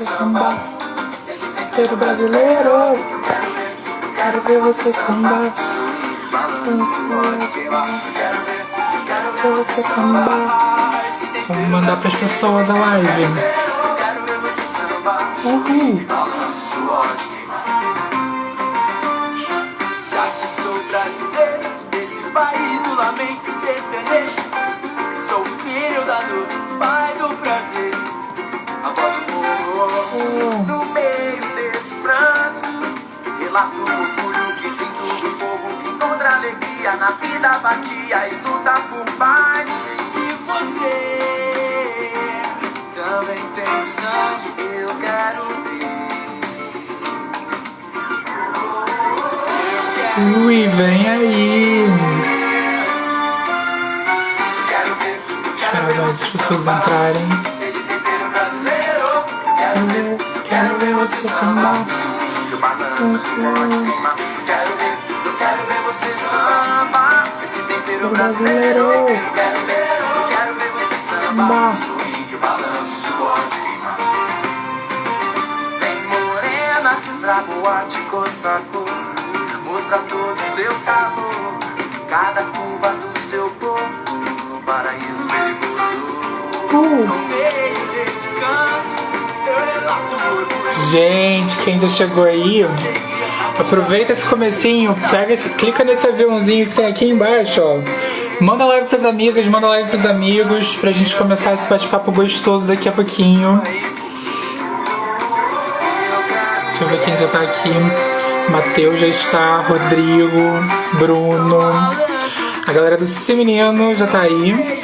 sambar. Tempero brasileiro. Quero ver você sambar. Quero ver você sambar. Vamos mandar para as pessoas a live. Uhul. Já que sou brasileiro, desse país do lamento e sertanejo, sou filho da dor, pai do prazer, a voz do povo. No meio desse pranto, relato o orgulho que sinto do povo que encontra alegria na vida vadia e luta por paz. Se você também tem sangue, eu quero ver. Ui, vem aí. Esperar as pessoas entrarem. Quero ver você sambar. Quero ver você sambar. Esse tempero brasileiro. Quero ver você sambar. Sorrindo, balanço, suor de queimar. Vem morena pra boate coçacô. Mostra todo o seu calor, cada curva do seu corpo, um paraíso perigoso. No meio desse canto, eu relato o orgulho. Gente, quem já chegou aí, aproveita esse comecinho, clica nesse aviãozinho que tem aqui embaixo, ó. Manda live pras amigas, manda live pros amigos, pra gente começar esse bate-papo gostoso daqui a pouquinho. Deixa eu ver quem já tá aqui. Matheus já está, Rodrigo, Bruno, a galera do Se Menino já tá aí.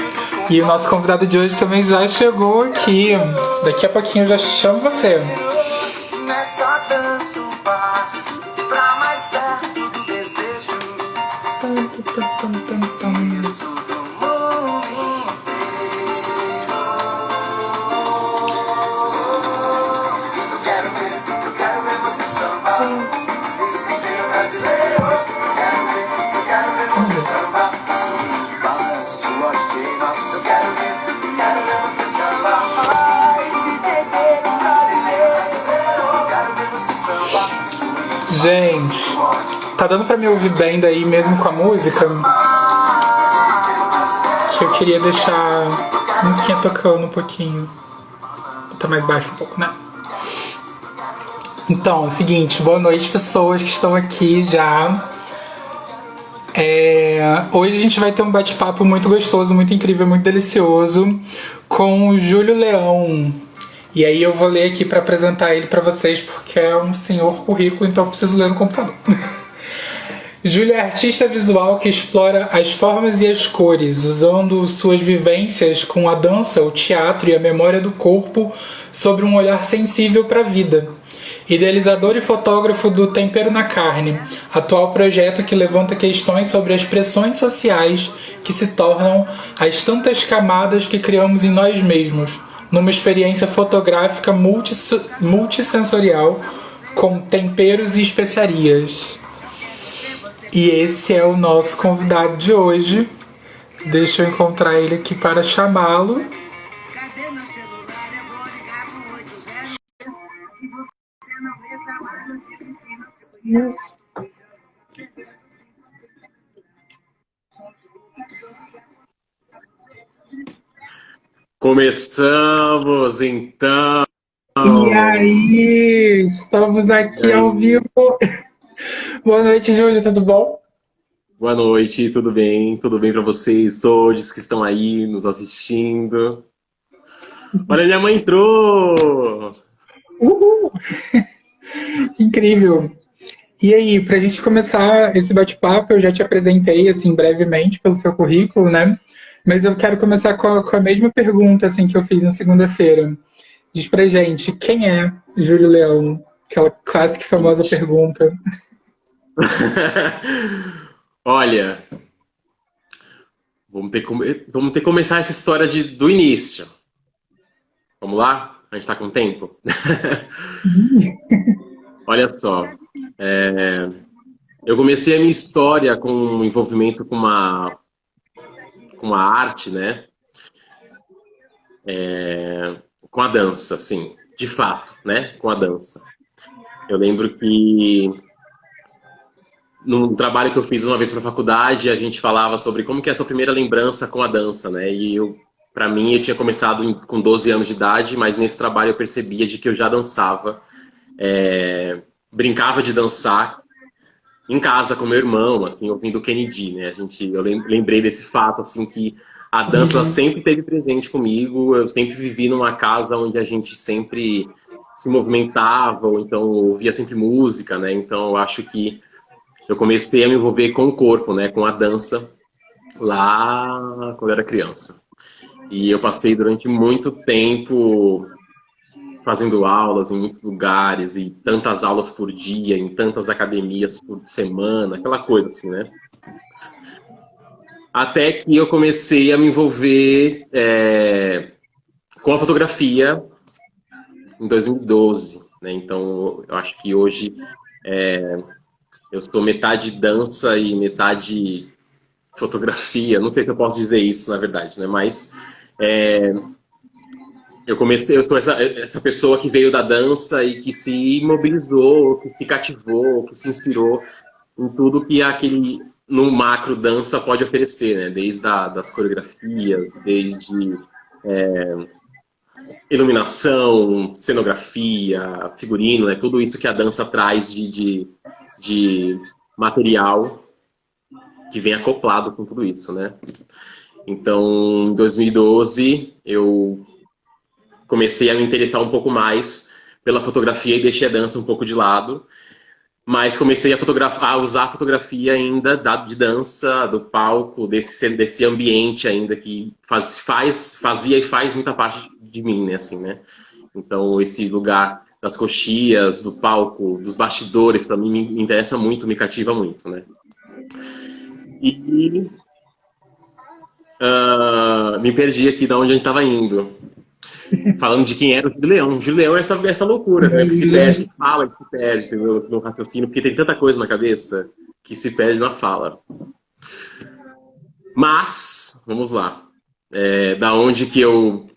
E o nosso convidado de hoje também já chegou aqui. Daqui a pouquinho eu já chamo você. Nessa dança um passo pra mais perto do desejo. Isso do mundo inteiro. Eu quero ver você sambar. Esse tempero brasileiro. Eu quero ver você sambar. Sorrindo, balanço, suor de queima. Eu quero ver você sambar. Ai, esse tempero brasileiro. Eu quero ver você sambar. Gente, tá dando pra me ouvir bem daí mesmo com a música? Que eu queria deixar a musiquinha tocando um pouquinho. Tá mais baixo um pouco, né? Então, é o seguinte, boa noite pessoas que estão aqui já. Hoje a gente vai ter um bate-papo muito gostoso, muito incrível, muito delicioso com o Júlio Leão. E aí eu vou ler aqui para apresentar ele para vocês, porque é um senhor currículo, então eu preciso ler no computador. Júlio é artista visual que explora as formas e as cores, usando suas vivências com a dança, o teatro e a memória do corpo sobre um olhar sensível para a vida. Idealizador e fotógrafo do Tempero na Carne, atual projeto que levanta questões sobre as pressões sociais que se tornam as tantas camadas que criamos em nós mesmos, numa experiência fotográfica multissensorial com temperos e especiarias. E esse é o nosso convidado de hoje. Deixa eu encontrar ele aqui para chamá-lo. Isso. Começamos então. E aí, estamos aqui ao vivo. Boa noite, Júlio, tudo bom? Boa noite, tudo bem? Tudo bem para vocês todos que estão aí nos assistindo? Olha, minha mãe entrou! Uhul! Incrível! E aí, pra gente começar esse bate-papo, eu já te apresentei, assim, brevemente pelo seu currículo, né? Mas eu quero começar com a mesma pergunta, assim, que eu fiz na segunda-feira. Diz pra gente, quem é Júlio Leão? Aquela clássica e famosa pergunta. Olha, vamos ter que começar essa história do início. Vamos lá? A gente tá com tempo? Olha só, eu comecei a minha história com envolvimento com uma arte, né? Com a dança, assim. de fato, né, com a dança. Eu lembro que num trabalho que eu fiz uma vez para a faculdade, a gente falava sobre como que é a sua primeira lembrança com a dança, né? E para mim, eu tinha começado com 12 anos de idade, mas nesse trabalho eu percebia de que eu já dançava, brincava de dançar em casa com meu irmão, assim, ouvindo Kennedy, né? Eu lembrei desse fato, assim, que a dança ela sempre esteve presente comigo. Eu sempre vivi numa casa onde a gente sempre se movimentava, ou então ouvia sempre música, né? Então eu acho que eu comecei a me envolver com o corpo, né? Com a dança lá quando eu era criança. E eu passei durante muito tempo fazendo aulas em muitos lugares, e tantas aulas por dia, em tantas academias por semana, aquela coisa assim, né? Até que eu comecei a me envolver com a fotografia em 2012, né? Então, eu acho que hoje eu sou metade dança e metade fotografia. Não sei se eu posso dizer isso, na verdade, né? Mas eu sou essa pessoa que veio da dança e que se mobilizou, que se cativou, que se inspirou em tudo que no macro dança pode oferecer, né? Desde das coreografias, desde iluminação, cenografia, figurino, né? Tudo isso que a dança traz de material que vem acoplado com tudo isso, né? Então, em 2012, eu comecei a me interessar um pouco mais pela fotografia e deixei a dança um pouco de lado. Mas comecei a usar a fotografia ainda de dança, do palco, desse ambiente ainda que fazia e faz muita parte de mim, né? Assim, né? Então, esse lugar das coxias, do palco, dos bastidores, para mim me interessa muito, me cativa muito, né? E me perdi aqui de onde a gente estava indo. Falando de quem era o Júlio Leão. O Júlio Leão é essa loucura, né? Que se perde, que fala, que se perde no raciocínio, porque tem tanta coisa na cabeça que se perde na fala. Mas, vamos lá. Da onde que eu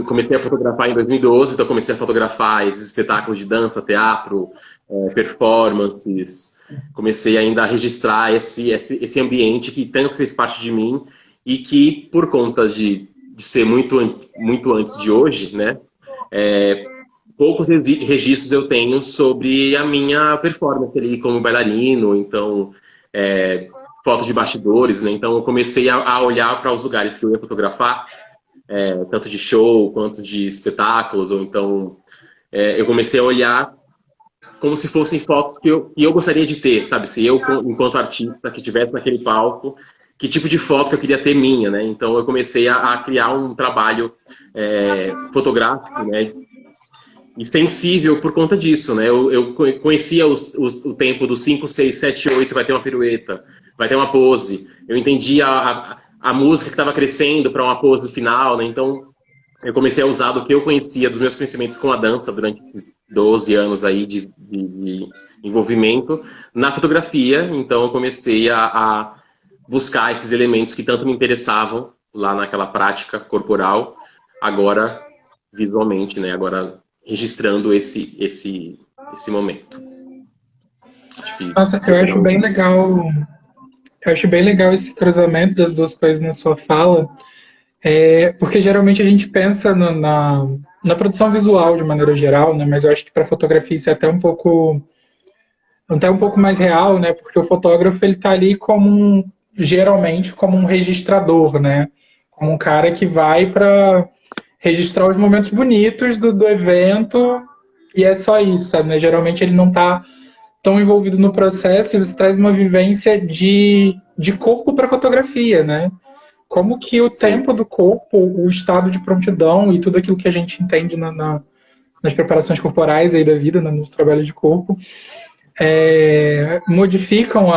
comecei a fotografar em 2012, então eu comecei a fotografar esses espetáculos de dança, teatro, performances. Comecei ainda a registrar esse ambiente que tanto fez parte de mim e que, por conta de ser muito antes de hoje, né? Poucos registros eu tenho sobre a minha performance ali como bailarino, então fotos de bastidores, né? Então eu comecei a olhar para os lugares que eu ia fotografar, tanto de show quanto de espetáculos, ou então eu comecei a olhar como se fossem fotos que eu gostaria de ter, sabe? Se eu, enquanto artista, que estivesse naquele palco, que tipo de foto que eu queria ter minha, né? Então eu comecei a criar um trabalho fotográfico, né? E sensível por conta disso, né? Eu conhecia o tempo do 5, 6, 7, 8, vai ter uma pirueta, vai ter uma pose. Eu entendia a música que estava crescendo para uma pose final, né? Então eu comecei a usar do que eu conhecia, dos meus conhecimentos com a dança durante esses 12 anos aí de envolvimento na fotografia. Então eu comecei a buscar esses elementos que tanto me interessavam lá naquela prática corporal, agora visualmente, né? Agora registrando esse momento. Nossa, eu acho bem legal. Eu acho bem legal esse cruzamento das duas coisas na sua fala, porque geralmente a gente pensa na produção visual de maneira geral, né? Mas eu acho que para fotografia isso é até um pouco mais real, né? Porque o fotógrafo ele tá ali geralmente como um registrador, né? Como um cara que vai para registrar os momentos bonitos do evento e é só isso, sabe? Né? Geralmente ele não está tão envolvido no processo, ele traz uma vivência de corpo para fotografia, né? Como que o tempo do corpo, o estado de prontidão e tudo aquilo que a gente entende nas preparações corporais aí da vida, nos trabalhos de corpo, modificam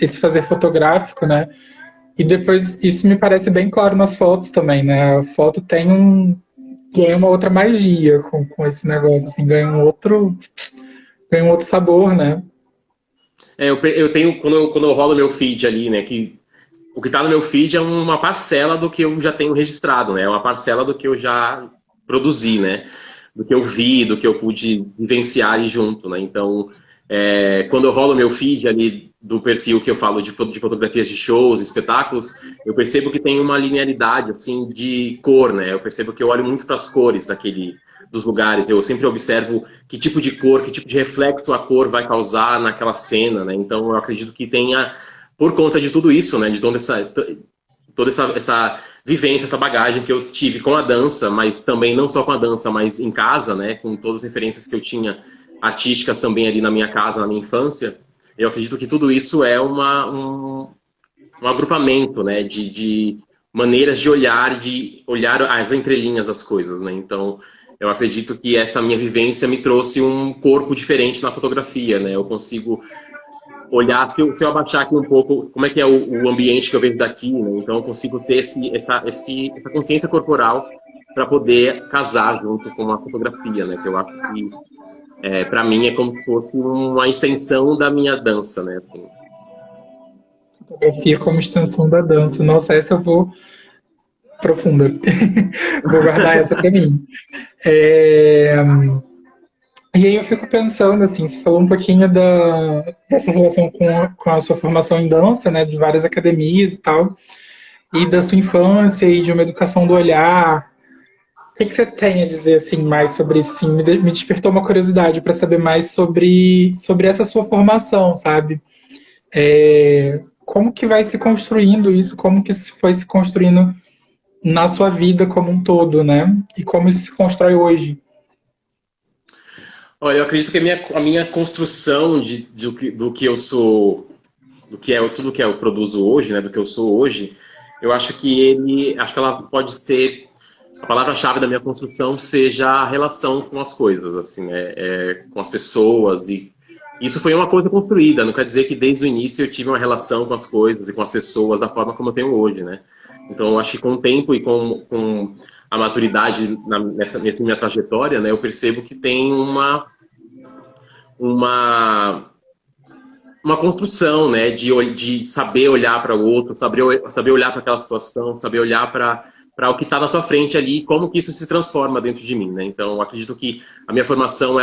esse fazer fotográfico, né? E depois, isso me parece bem claro nas fotos também, né? A foto ganha uma outra magia com esse negócio, assim, ganha um outro sabor, né? Eu tenho, quando eu rolo meu feed ali, né, que o que está no meu feed é uma parcela do que eu já tenho registrado, né? É uma parcela do que eu já produzi, né? do que eu vi, do que eu pude vivenciar ali junto, né? Então, quando eu rolo meu feed ali do perfil que eu falo de fotografias de shows, espetáculos, eu percebo que tem uma linearidade, assim, de cor, né? Eu percebo que eu olho muito para as cores dos lugares. Eu sempre observo que tipo de cor, que tipo de reflexo a cor vai causar naquela cena, né? Então, eu acredito que tenha, por conta de tudo isso, né? De toda essa vivência, essa bagagem que eu tive com a dança, mas também não só com a dança, mas em casa, né? Com todas as referências que eu tinha artísticas também ali na minha casa, na minha infância. Eu acredito que tudo isso é um agrupamento, né? De maneiras de olhar as entrelinhas das coisas, né? Então, eu acredito que essa minha vivência me trouxe um corpo diferente na fotografia, né? Eu consigo olhar, se eu abaixar aqui um pouco, como é que é o ambiente que eu vejo daqui, né? Então eu consigo ter essa consciência corporal para poder casar junto com a fotografia, né? Que eu acho que, para mim, é como se fosse uma extensão da minha dança, né? Assim. Fotografia como extensão da dança. Nossa, essa eu vou profunda. Vou guardar essa para mim. E aí eu fico pensando, assim, você falou um pouquinho dessa relação com a sua formação em dança, né, de várias academias e tal, e da sua infância e de uma educação do olhar. O que você tem a dizer, assim, mais sobre isso? Assim, me despertou uma curiosidade para saber mais sobre essa sua formação, sabe? Como que vai se construindo isso? Como que isso foi se construindo na sua vida como um todo, né? E como isso se constrói hoje? Olha, eu acredito que a minha construção do que eu sou, tudo que eu produzo hoje, né, do que eu sou hoje, eu acho que ela pode ser, a palavra-chave da minha construção seja a relação com as coisas, assim, com as pessoas, e isso foi uma coisa construída, não quer dizer que desde o início eu tive uma relação com as coisas e com as pessoas da forma como eu tenho hoje, né? Então, eu acho que com o tempo e com a maturidade nessa minha trajetória, né, eu percebo que tem uma construção, né, de saber olhar para o outro, saber olhar para aquela situação, saber olhar para o que está na sua frente ali, como que isso se transforma dentro de mim, né? Então, eu acredito que a minha formação,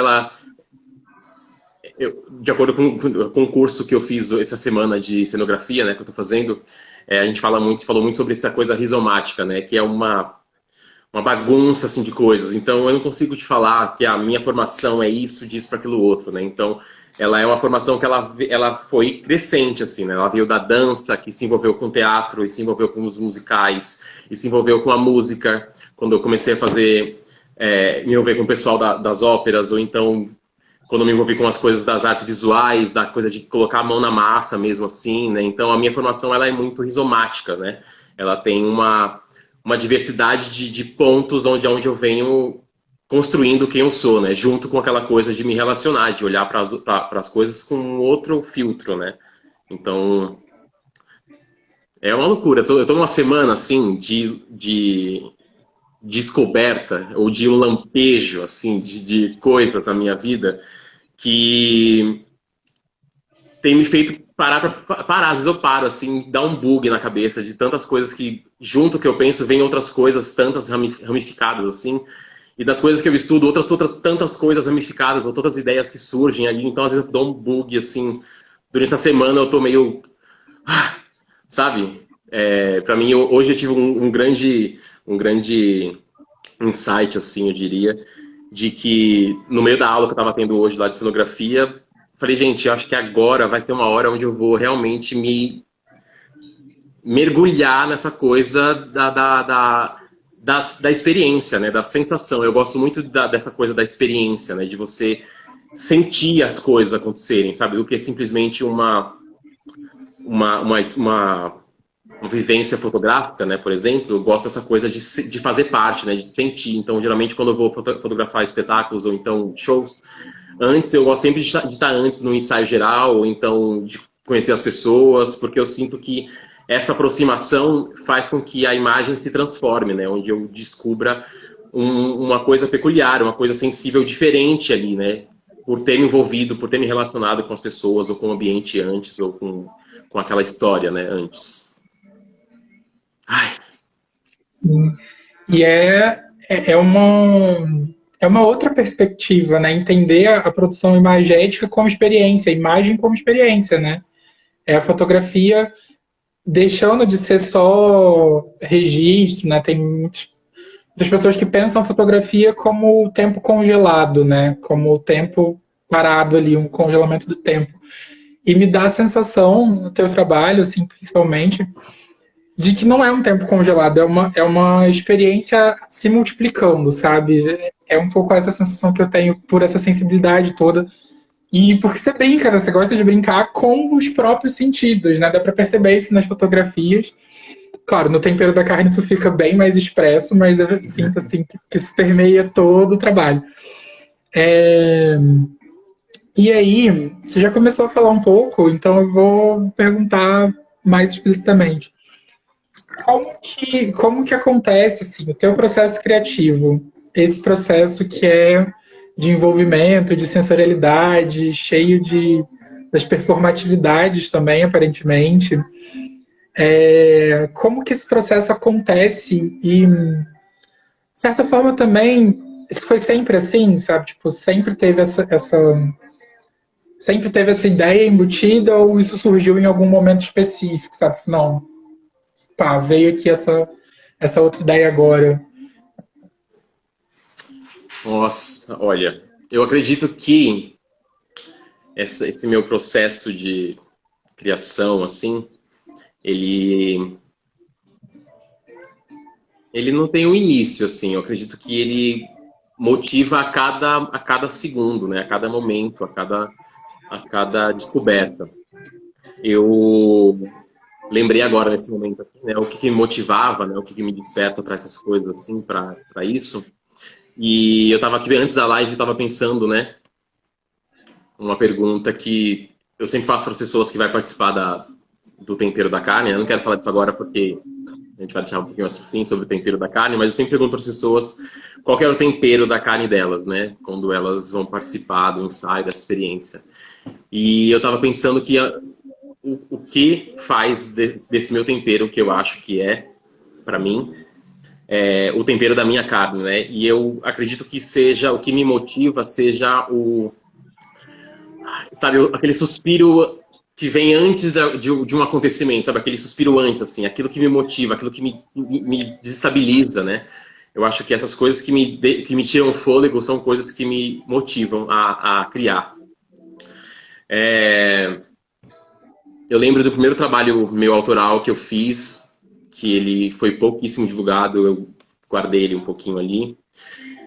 de acordo com o curso que eu fiz essa semana de cenografia, né, que eu estou fazendo, a gente falou muito sobre essa coisa rizomática, né, que é uma bagunça assim de coisas. Então eu não consigo te falar que a minha formação é isso, disso para aquilo outro, né? Então ela é uma formação que ela foi crescente assim, né? Ela veio da dança, que se envolveu com teatro, e se envolveu com os musicais, e se envolveu com a música. Quando eu comecei a me envolver com o pessoal das óperas, ou então quando eu me envolvi com as coisas das artes visuais, da coisa de colocar a mão na massa mesmo assim, né? Então a minha formação ela é muito rizomática, né? Ela tem uma diversidade de pontos onde eu venho construindo quem eu sou, né? Junto com aquela coisa de me relacionar, de olhar para as coisas com um outro filtro, né? Então, é uma loucura. Eu tô numa semana, assim, de descoberta, ou de um lampejo, assim, de coisas na minha vida que tem me feito parar, às vezes eu paro, assim, dá um bug na cabeça de tantas coisas que, junto que eu penso, vem outras coisas, tantas ramificadas, assim, e das coisas que eu estudo, outras tantas coisas ramificadas, ou todas as ideias que surgem ali, então às vezes eu dou um bug, assim, durante a semana eu tô meio, sabe? Pra mim, hoje eu tive um grande insight, assim, eu diria, de que no meio da aula que eu tava tendo hoje lá de cenografia, falei, gente, eu acho que agora vai ser uma hora onde eu vou realmente me mergulhar nessa coisa da experiência, né? Da sensação. Eu gosto muito dessa coisa da experiência, né? De você sentir as coisas acontecerem, sabe? Do que simplesmente uma vivência fotográfica, né? Por exemplo, eu gosto dessa coisa de fazer parte, né? De sentir. Então, geralmente, quando eu vou fotografar espetáculos ou então shows, antes, eu gosto sempre de estar antes no ensaio geral, ou então de conhecer as pessoas, porque eu sinto que essa aproximação faz com que a imagem se transforme, né? Onde eu descubra uma coisa peculiar, uma coisa sensível diferente ali, né? Por ter me envolvido, por ter me relacionado com as pessoas, ou com o ambiente antes, ou com aquela história, né? Antes. Ai. Sim. E é é uma outra perspectiva, né? Entender a produção imagética como experiência, a imagem como experiência, né? É a fotografia deixando de ser só registro, né? Tem muitas pessoas que pensam a fotografia como o tempo congelado, né? Como o tempo parado ali, um congelamento do tempo. E me dá a sensação, no teu trabalho, assim, principalmente, de que não é um tempo congelado, é uma experiência se multiplicando, sabe? É um pouco essa sensação que eu tenho por essa sensibilidade toda. E porque você brinca, né? Você gosta de brincar com os próprios sentidos, né? Dá pra perceber isso nas fotografias. Claro, no tempero da carne isso fica bem mais expresso, mas eu sinto assim que se permeia todo o trabalho. E aí, você já começou a falar um pouco, então eu vou perguntar mais explicitamente. Como que acontece assim, o teu processo criativo? Esse processo que é de envolvimento, de sensorialidade, cheio das performatividades também, aparentemente. Como que esse processo acontece e, de certa forma, também, isso foi sempre assim, sabe? Tipo, sempre teve essa ideia embutida ou isso surgiu em algum momento específico, sabe? Não, pá, veio aqui essa outra ideia agora. Nossa, olha, eu acredito que esse meu processo de criação, assim, ele não tem um início, assim. Eu acredito que ele motiva a cada segundo, né? A cada momento, a cada descoberta. Eu lembrei agora nesse momento aqui, né? O que me motivava, né? O que me desperta para essas coisas, assim, para isso. E eu estava aqui antes da live, eu estava pensando, né? Uma pergunta que eu sempre faço para as pessoas que vai participar do tempero da carne. Eu não quero falar disso agora porque a gente vai deixar um pouquinho mais pro fim sobre o tempero da carne, mas eu sempre pergunto para as pessoas qual que é o tempero da carne delas, né? Quando elas vão participar do ensaio, dessa experiência. E eu estava pensando que o que faz desse meu tempero, que eu acho que é, para mim, o tempero da minha carne, né? E eu acredito que seja, o que me motiva seja sabe, aquele suspiro que vem antes de um acontecimento, sabe? Aquele suspiro antes, assim, aquilo que me motiva, aquilo que me desestabiliza, né? Eu acho que essas coisas que me tiram o fôlego são coisas que me motivam a criar. Eu lembro do primeiro trabalho meu autoral que eu fiz, que ele foi pouquíssimo divulgado, eu guardei ele um pouquinho ali.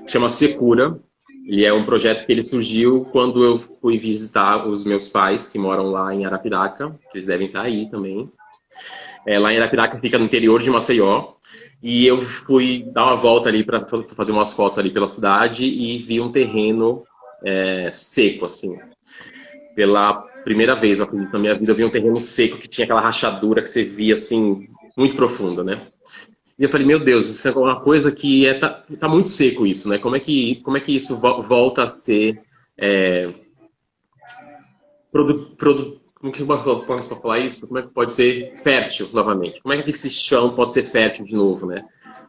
Chama Secura. Ele é um projeto que ele surgiu quando eu fui visitar os meus pais, que moram lá em Arapiraca, que eles devem estar aí também. Lá em Arapiraca fica no interior de Maceió. E eu fui dar uma volta ali para fazer umas fotos ali pela cidade e vi um terreno seco, assim. Pela primeira vez, eu acredito, na minha vida, eu vi um terreno seco que tinha aquela rachadura que você via, assim, muito profunda, né? E eu falei, meu Deus, isso é uma coisa que tá muito seco isso, né? Como é que isso volta a ser como que eu posso falar isso? Como é que pode ser fértil novamente? Como é que esse chão pode ser fértil de novo, né?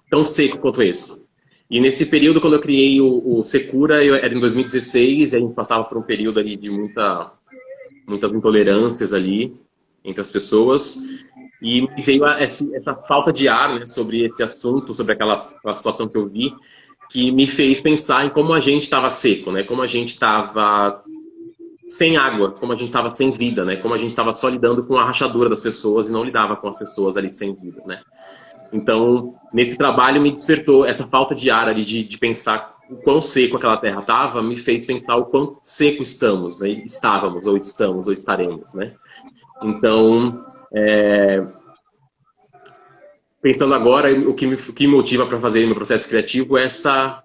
Tão seco quanto esse. E nesse período, quando eu criei o Secura, era em 2016, e a gente passava por um período ali de muitas intolerâncias ali entre as pessoas. E me veio essa falta de ar, né, sobre esse assunto, sobre aquela situação que eu vi, que me fez pensar em como a gente estava seco, né? Como a gente estava sem água, como a gente estava sem vida, né? Como a gente estava só lidando com a rachadura das pessoas e não lidava com as pessoas ali sem vida, né? Então, nesse trabalho me despertou essa falta de ar ali, de pensar o quão seco aquela terra estava, me fez pensar o quão seco estamos, né? Estávamos, ou estamos, ou estaremos, né? Então, pensando agora, o que me motiva para fazer meu processo criativo é essa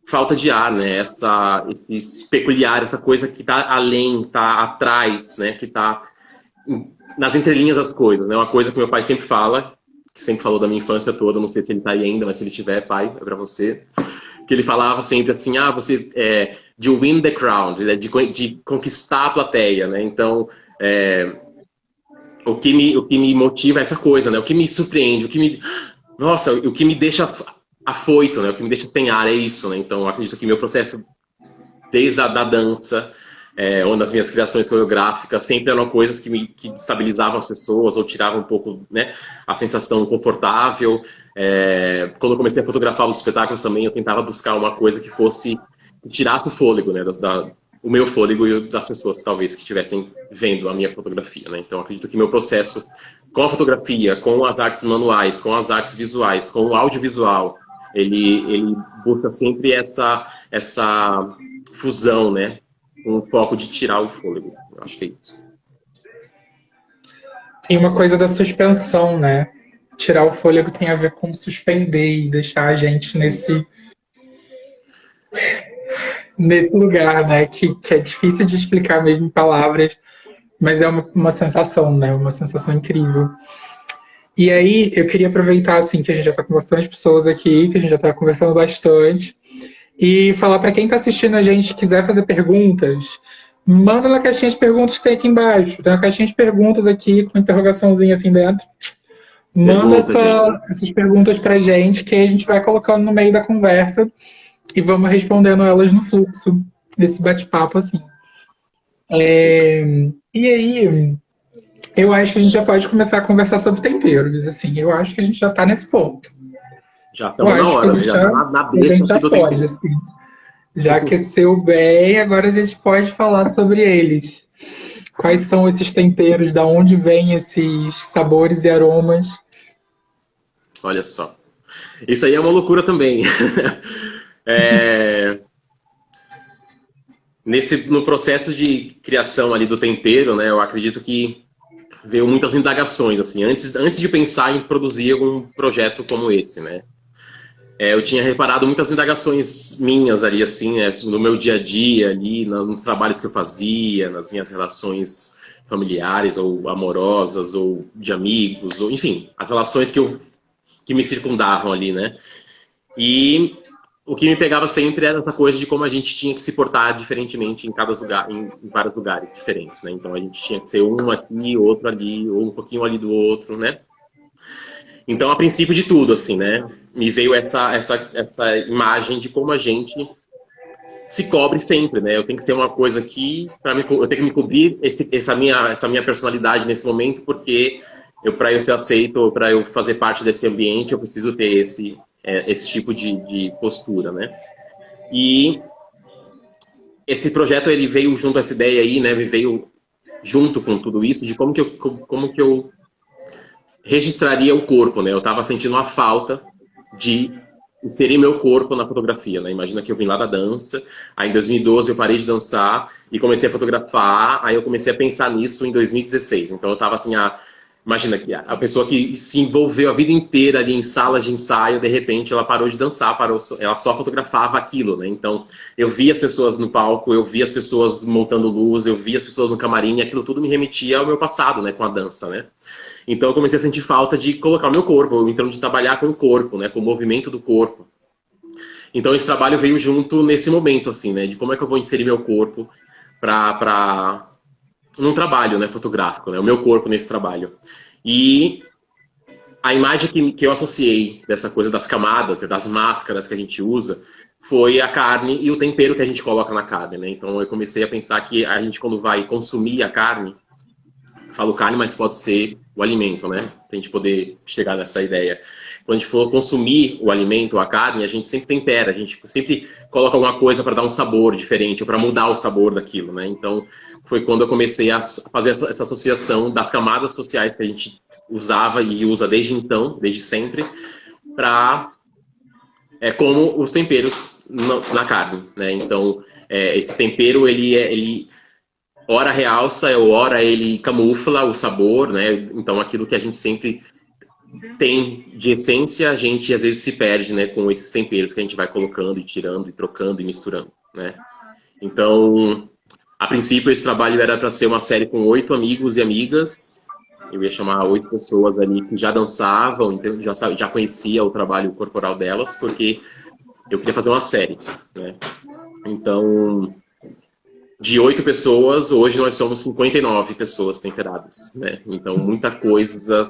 falta de ar, né? Esse peculiar, essa coisa que está além, está atrás, né? Que está nas entrelinhas das coisas, né? Uma coisa que meu pai sempre fala, que sempre falou da minha infância toda, não sei se ele está aí ainda, mas se ele tiver, pai, é para você, que ele falava sempre assim, você de win the crowd, né? de conquistar a plateia, né? Então, o que me motiva é essa coisa, né? O que me surpreende, o que me deixa afoito, né? O que me deixa sem ar é isso, né? Então, eu acredito que meu processo, desde a da dança, ou nas minhas criações coreográficas, sempre eram coisas que destabilizavam as pessoas ou tiravam um pouco, né, a sensação confortável. Quando eu comecei a fotografar os espetáculos também, eu tentava buscar uma coisa que tirasse o fôlego, né, o meu fôlego e o das pessoas, talvez, que estivessem vendo a minha fotografia, né? Então, acredito que meu processo com a fotografia, com as artes manuais, com as artes visuais, com o audiovisual, ele busca sempre essa fusão, né? Com o foco de tirar o fôlego. Eu acho que é isso. Tem uma coisa da suspensão, né? Tirar o fôlego tem a ver com suspender e deixar a gente nesse lugar, né? Que é difícil de explicar mesmo em palavras, mas é uma sensação, né? Uma sensação incrível. E aí, eu queria aproveitar, assim, que a gente já está com bastante pessoas aqui, que a gente já está conversando bastante, e falar para quem está assistindo a gente, quiser fazer perguntas, manda na caixinha de perguntas que tem aqui embaixo. Tem uma caixinha de perguntas aqui, com interrogaçãozinha assim dentro. Manda essas perguntas pra gente, que a gente vai colocando no meio da conversa e vamos respondendo elas no fluxo desse bate-papo, assim. E aí, eu acho que a gente já pode começar a conversar sobre temperos, assim. Eu acho que a gente já está nesse ponto. Já estamos na hora, já na a gente já pode, assim. Já aqueceu bem, agora a gente pode falar sobre eles. Quais são esses temperos, da onde vêm esses sabores e aromas? Olha só. Isso aí é uma loucura também. No processo de criação ali do tempero, né, eu acredito que veio muitas indagações, assim, antes de pensar em produzir algum projeto como esse, né. Eu tinha reparado muitas indagações minhas ali, assim, né, no meu dia a dia ali, nos trabalhos que eu fazia, nas minhas relações familiares ou amorosas ou de amigos, ou enfim, as relações que me circundavam ali, né. E o que me pegava sempre era essa coisa de como a gente tinha que se portar diferentemente em vários lugares diferentes, né. Então a gente tinha que ser um aqui, outro ali, ou um pouquinho ali do outro, né. Então, a princípio de tudo, assim, né, me veio essa imagem de como a gente se cobre sempre, né? Eu tenho que ser uma coisa aqui, eu tenho que me cobrir essa minha personalidade nesse momento, porque para eu ser aceito, para eu fazer parte desse ambiente, eu preciso ter esse tipo de postura, né? E esse projeto, ele veio junto a essa ideia aí, né? Ele veio junto com tudo isso, de como que eu registraria o corpo, né? Eu estava sentindo uma falta de inserir meu corpo na fotografia, né? Imagina que eu vim lá da dança, aí em 2012 eu parei de dançar e comecei a fotografar, aí eu comecei a pensar nisso em 2016. Então eu estava assim, imagina que a pessoa que se envolveu a vida inteira ali em salas de ensaio, de repente ela parou de dançar, ela só fotografava aquilo, né? Então eu via as pessoas no palco, eu via as pessoas montando luz, eu via as pessoas no camarim, e aquilo tudo me remetia ao meu passado, né? Com a dança, né? Então eu comecei a sentir falta de colocar o meu corpo, então de trabalhar com o corpo, né, com o movimento do corpo. Então esse trabalho veio junto nesse momento, assim, né, de como é que eu vou inserir meu corpo num trabalho, né, fotográfico, né, o meu corpo nesse trabalho. E a imagem que eu associei dessa coisa das camadas, das máscaras que a gente usa, foi a carne e o tempero que a gente coloca na carne, né. Então eu comecei a pensar que a gente, quando vai consumir a carne, falo carne, mas pode ser o alimento, né? Pra gente poder chegar nessa ideia. Quando a gente for consumir o alimento, a carne, a gente sempre tempera, a gente sempre coloca alguma coisa para dar um sabor diferente, ou para mudar o sabor daquilo, né? Então, foi quando eu comecei a fazer essa associação das camadas sociais que a gente usava e usa desde então, desde sempre, para como os temperos na carne, né? Então, esse tempero, ele ora realça, ora ele camufla o sabor, né? Então aquilo que a gente sempre tem de essência, a gente às vezes se perde, né? Com esses temperos que a gente vai colocando e tirando e trocando e misturando, né? Então, a princípio esse trabalho era para ser uma série com 8 amigos e amigas. Eu ia chamar 8 pessoas ali que já dançavam, então já conhecia o trabalho corporal delas, porque eu queria fazer uma série, né? Então, de 8 pessoas, hoje nós somos 59 pessoas temperadas, né? Então muita coisa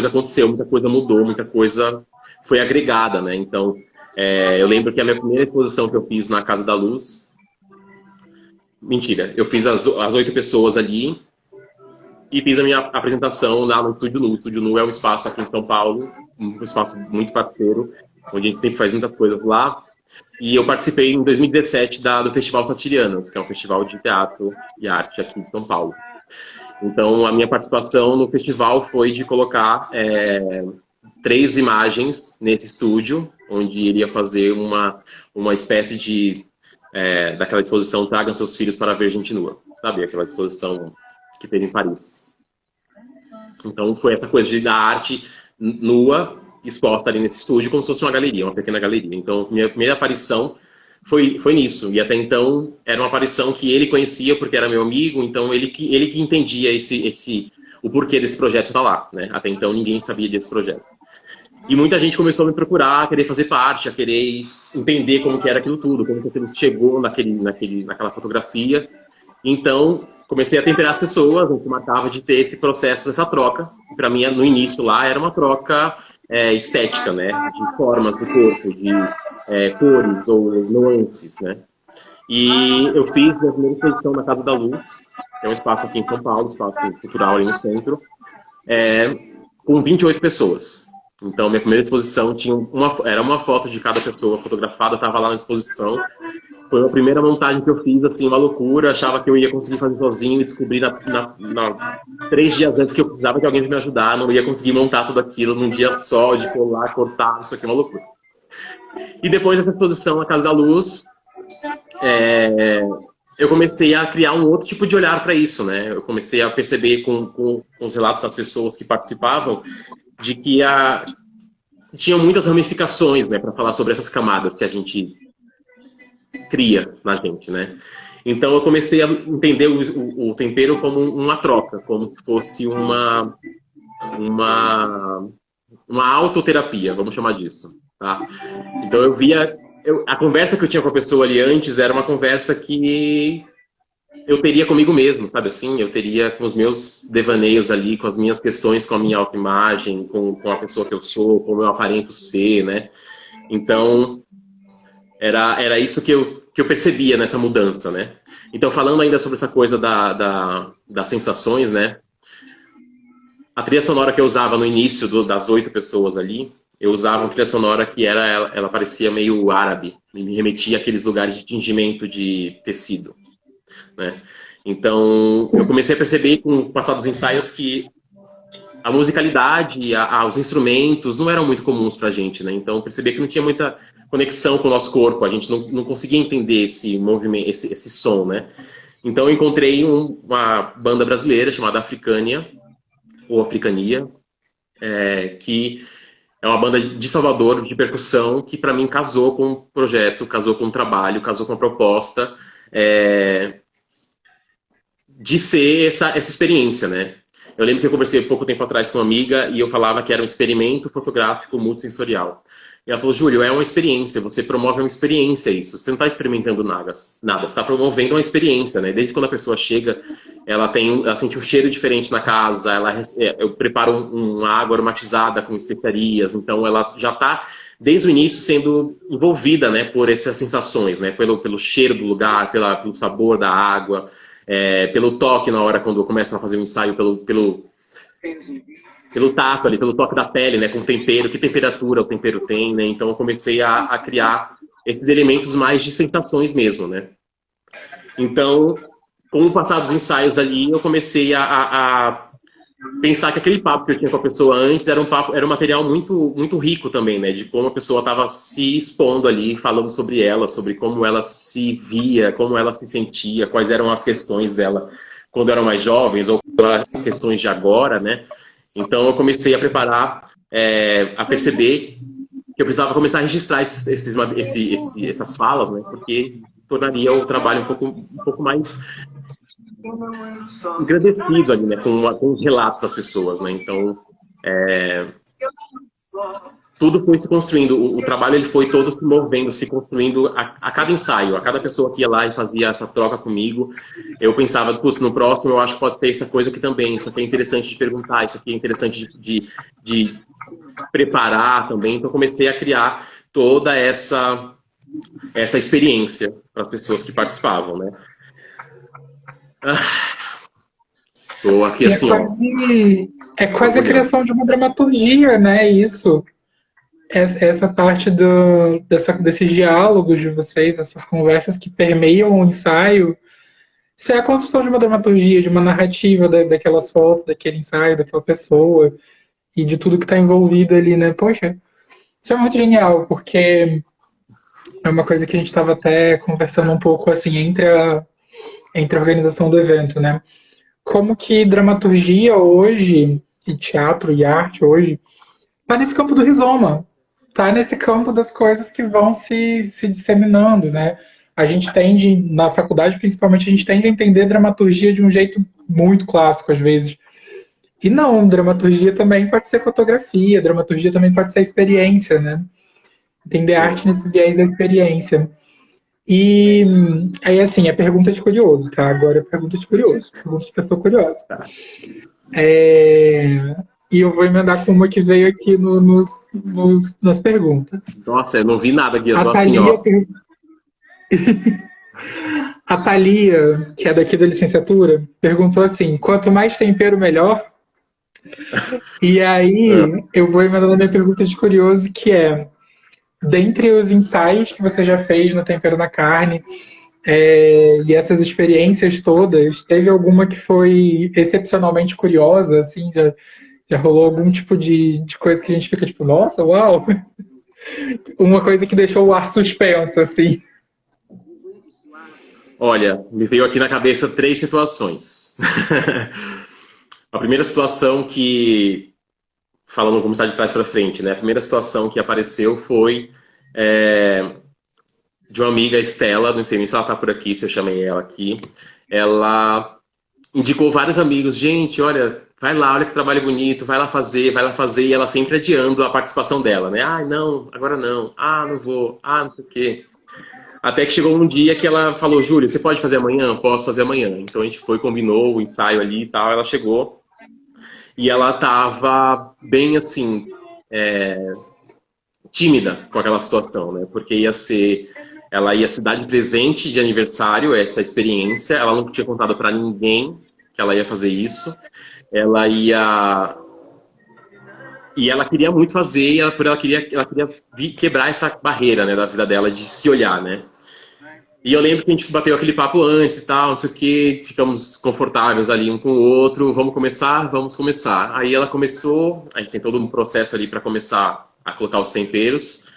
aconteceu, muita coisa mudou, muita coisa foi agregada, né? Então, eu lembro que a minha primeira exposição que eu fiz na Casa da Luz... Mentira, eu fiz as 8 pessoas ali e fiz a minha apresentação lá no Estúdio Nu. O Estúdio Nu é um espaço aqui em São Paulo, um espaço muito parceiro, onde a gente sempre faz muitas coisas lá. E eu participei em 2017 do Festival Satirianas, que é um festival de teatro e arte aqui em São Paulo. Então, a minha participação no festival foi de colocar 3 imagens nesse estúdio, onde iria fazer uma espécie de... daquela exposição Tragam Seus Filhos para Ver Gente Nua. Sabe? Aquela exposição que teve em Paris. Então, foi essa coisa da arte nua exposta ali nesse estúdio, como se fosse uma galeria, uma pequena galeria. Então, minha primeira aparição foi nisso. E até então, era uma aparição que ele conhecia porque era meu amigo, então ele que entendia o porquê desse projeto estar lá, né? Até então, ninguém sabia desse projeto. E muita gente começou a me procurar, a querer fazer parte, a querer entender como que era aquilo tudo, como que aquilo chegou naquela fotografia. Então, comecei a temperar as pessoas, a gente marcava de ter esse processo, essa troca. Para mim, no início lá, era uma troca estética, né? De formas do corpo, de cores ou nuances, né? E eu fiz a primeira exposição na Casa da Luz, que é um espaço aqui em São Paulo, um espaço cultural ali no centro, com 28 pessoas. Então, minha primeira exposição era uma foto de cada pessoa fotografada, estava lá na exposição. Foi a primeira montagem que eu fiz, assim, uma loucura. Achava que eu ia conseguir fazer sozinho e descobri 3 dias antes que eu precisava de alguém para me ajudar. Não ia conseguir montar tudo aquilo num dia só, de colar, cortar, isso aqui é uma loucura. E depois dessa exposição na Casa da Luz, eu comecei a criar um outro tipo de olhar para isso, né? Eu comecei a perceber com os relatos das pessoas que participavam de que tinham muitas ramificações, né, para falar sobre essas camadas que a gente cria na gente, né? Então eu comecei a entender o tempero como uma troca, como se fosse uma autoterapia, vamos chamar disso, tá? Então eu via... a conversa que eu tinha com a pessoa ali antes era uma conversa que eu teria comigo mesmo, sabe assim? Eu teria com os meus devaneios ali, com as minhas questões com a minha autoimagem, com a pessoa que eu sou, com o meu aparento ser, né? Então, era isso que eu percebia nessa mudança, né? Então, falando ainda sobre essa coisa das sensações, né? A trilha sonora que eu usava no início das 8 pessoas ali, eu usava uma trilha sonora que ela parecia meio árabe, me remetia àqueles lugares de tingimento de tecido, né? Então, eu comecei a perceber com o passar dos ensaios que a musicalidade, os instrumentos não eram muito comuns pra gente, né? Então, eu percebi que não tinha muita conexão com o nosso corpo, a gente não conseguia entender esse movimento, esse som, né? Então, eu encontrei uma banda brasileira chamada Africânia, ou Africania, que é uma banda de Salvador, de percussão, que para mim casou com o projeto, casou com o trabalho, casou com a proposta de ser essa experiência, né? Eu lembro que eu conversei pouco tempo atrás com uma amiga e eu falava que era um experimento fotográfico multissensorial. E ela falou, Júlio, é uma experiência, você promove uma experiência isso. Você não está experimentando nada, você está promovendo uma experiência, né? Desde quando a pessoa chega, ela sente um cheiro diferente na casa, eu preparo uma água aromatizada com especiarias, então ela já está, desde o início, sendo envolvida, né, por essas sensações, né? Pelo cheiro do lugar, pelo sabor da água, pelo toque na hora quando começam a fazer um ensaio, pelo tato ali, pelo toque da pele, né, com tempero, que temperatura o tempero tem, né? Então eu comecei a criar esses elementos mais de sensações mesmo, né? Então, com o passar dos ensaios ali, eu comecei a pensar que aquele papo que eu tinha com a pessoa antes era um material muito, muito rico também, né? De como a pessoa estava se expondo ali, falando sobre ela, sobre como ela se via, como ela se sentia, quais eram as questões dela quando eram mais jovens, ou as questões de agora, né? Então eu comecei a preparar, a perceber que eu precisava começar a registrar essas falas, né? Porque tornaria o trabalho um pouco mais engrandecido ali, né? Com os relatos das pessoas, né? Então, tudo foi se construindo, o trabalho ele foi todo se movendo, se construindo a cada ensaio, a cada pessoa que ia lá e fazia essa troca comigo, eu pensava, putz, no próximo eu acho que pode ter essa coisa aqui também, isso aqui é interessante de perguntar, isso aqui é interessante de preparar também, então comecei a criar toda essa experiência para as pessoas que participavam, né? Tô aqui assim, é quase a criação de uma dramaturgia, né? Isso. Essa parte desses diálogos de vocês, dessas conversas que permeiam o ensaio, isso é a construção de uma dramaturgia, de uma narrativa daquelas fotos, daquele ensaio, daquela pessoa e de tudo que está envolvido ali, né? Poxa, isso é muito genial, porque é uma coisa que a gente estava até conversando um pouco assim entre a organização do evento, né? Como que dramaturgia hoje, e teatro e arte hoje, está nesse campo do rizoma. Está nesse campo das coisas que vão se disseminando, né? A gente tende, na faculdade principalmente, a gente tende a entender dramaturgia de um jeito muito clássico, às vezes. E não, dramaturgia também pode ser fotografia, dramaturgia também pode ser experiência, né? Entender arte nesse viés da experiência. E aí, assim, é pergunta de curioso, tá? Agora é pergunta de curioso, pergunta de pessoa curiosa. E eu vou emendar com uma que veio aqui nas perguntas. Nossa, eu não vi nada aqui, eu tô Thalia, assim, ó. A Thalia, que é daqui da licenciatura, perguntou assim, quanto mais tempero, melhor? E aí, eu vou emendar a minha pergunta de curioso, que é, dentre os ensaios que você já fez no Tempero na Carne, e essas experiências todas, teve alguma que foi excepcionalmente curiosa, assim, já rolou algum tipo de coisa que a gente fica tipo, nossa, uau! Uma coisa que deixou o ar suspenso, assim. Olha, me veio aqui na cabeça 3 situações. A primeira situação que, falando como está de trás para frente, né? A primeira situação que apareceu foi de uma amiga, Estela, não sei nem se ela está por aqui, se eu chamei ela aqui. Ela indicou vários amigos, gente, olha, vai lá, olha que trabalho bonito, vai lá fazer, e ela sempre adiando a participação dela, né? Ah, não, agora não, não vou, não sei o quê. Até que chegou um dia que ela falou, Júlia, você pode fazer amanhã? Posso fazer amanhã. Então a gente foi, combinou o ensaio ali e tal, ela chegou e ela tava bem assim, tímida com aquela situação, né? Porque ela ia se dar de presente de aniversário, essa experiência, ela não tinha contado pra ninguém que ela ia fazer isso, e ela queria muito fazer, ela queria quebrar essa barreira, né, da vida dela, de se olhar, né? E eu lembro que a gente bateu aquele papo antes e tal, não sei o que, ficamos confortáveis ali um com o outro, vamos começar? Vamos começar. Aí ela começou, a gente tem todo um processo ali para começar a colocar os temperos,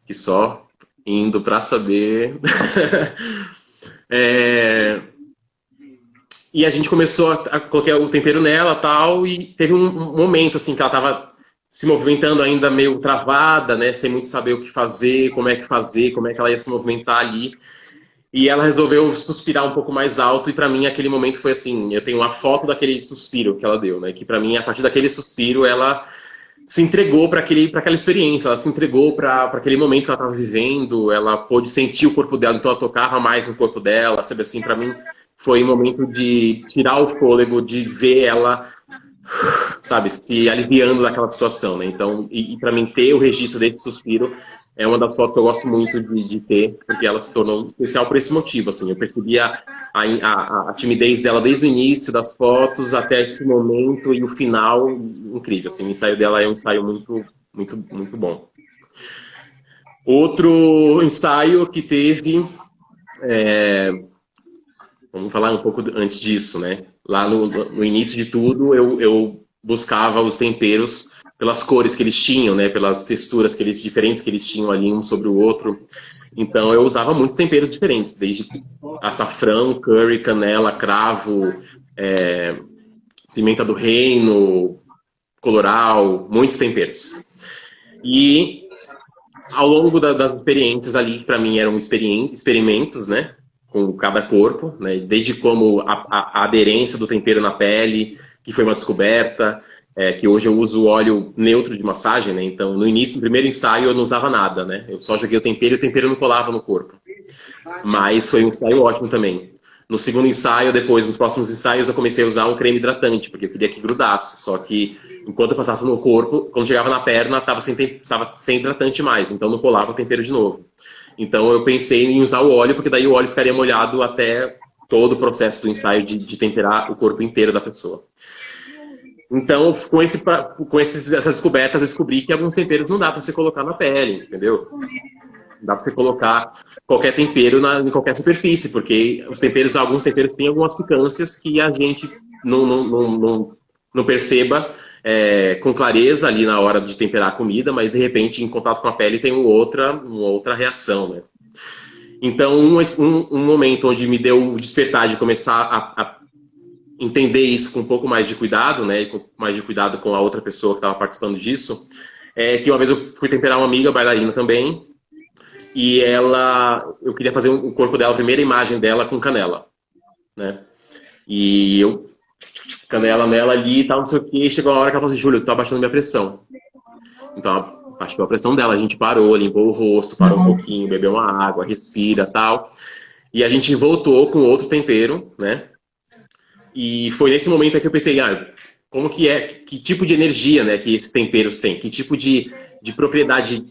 que só indo para saber. E a gente começou a colocar o tempero nela e tal, e teve um momento assim que ela tava se movimentando ainda meio travada, né, sem muito saber o que fazer, como é que ela ia se movimentar ali. E ela resolveu suspirar um pouco mais alto, e pra mim aquele momento foi assim, eu tenho uma foto daquele suspiro que ela deu, né, que pra mim, a partir daquele suspiro, ela se entregou para aquela experiência, ela se entregou para aquele momento que ela estava vivendo, ela pôde sentir o corpo dela, então ela tocava mais no corpo dela, sabe assim, para mim foi um momento de tirar o fôlego, de ver ela, sabe, se aliviando daquela situação, né? Então, e para mim ter o registro desse suspiro é uma das fotos que eu gosto muito de ter, porque ela se tornou especial por esse motivo, assim, eu percebi a timidez dela desde o início das fotos até esse momento, e o final incrível, assim, o ensaio dela é um ensaio muito, muito, muito bom. Outro ensaio que teve, vamos falar um pouco antes disso, né? Lá no início de tudo, eu buscava os temperos pelas cores que eles tinham, né? Pelas texturas diferentes que eles tinham ali um sobre o outro. Então eu usava muitos temperos diferentes, desde açafrão, curry, canela, cravo, pimenta do reino, coloral, muitos temperos. E ao longo das experiências ali, que para mim eram experimentos, né? Com cada corpo, né? Desde como a aderência do tempero na pele, que foi uma descoberta, que hoje eu uso óleo neutro de massagem, né? Então, no início, no primeiro ensaio, eu não usava nada, né? Eu só joguei o tempero e o tempero não colava no corpo. Mas foi um ensaio ótimo também. No segundo ensaio, depois, nos próximos ensaios, eu comecei a usar um creme hidratante, porque eu queria que grudasse. Só que, enquanto eu passasse no corpo, quando chegava na perna, estava sem hidratante mais, então não colava o tempero de novo. Então eu pensei em usar o óleo, porque daí o óleo ficaria molhado até todo o processo do ensaio de temperar o corpo inteiro da pessoa. Então, com essas descobertas, eu descobri que alguns temperos não dá para você colocar na pele, entendeu? Dá para você colocar qualquer tempero em qualquer superfície, porque alguns temperos têm algumas picâncias que a gente não perceba com clareza ali na hora de temperar a comida, mas de repente em contato com a pele tem uma outra reação, né? Então, um momento onde me deu o despertar de começar a entender isso com um pouco mais de cuidado, né, e com mais de cuidado com a outra pessoa que estava participando disso, que uma vez eu fui temperar uma amiga bailarina também, e eu queria fazer o corpo dela, a primeira imagem dela com canela, né, e eu canela nela ali e tal, não sei o que, chegou a hora que ela falou assim, Júlio, eu tô abaixando minha pressão. Então, ela baixou a pressão dela, a gente parou, limpou o rosto, parou um pouquinho, bebeu uma água, respira tal, e a gente voltou com outro tempero, né. E foi nesse momento que eu pensei, como que tipo de energia, né, que esses temperos têm? Que tipo de propriedade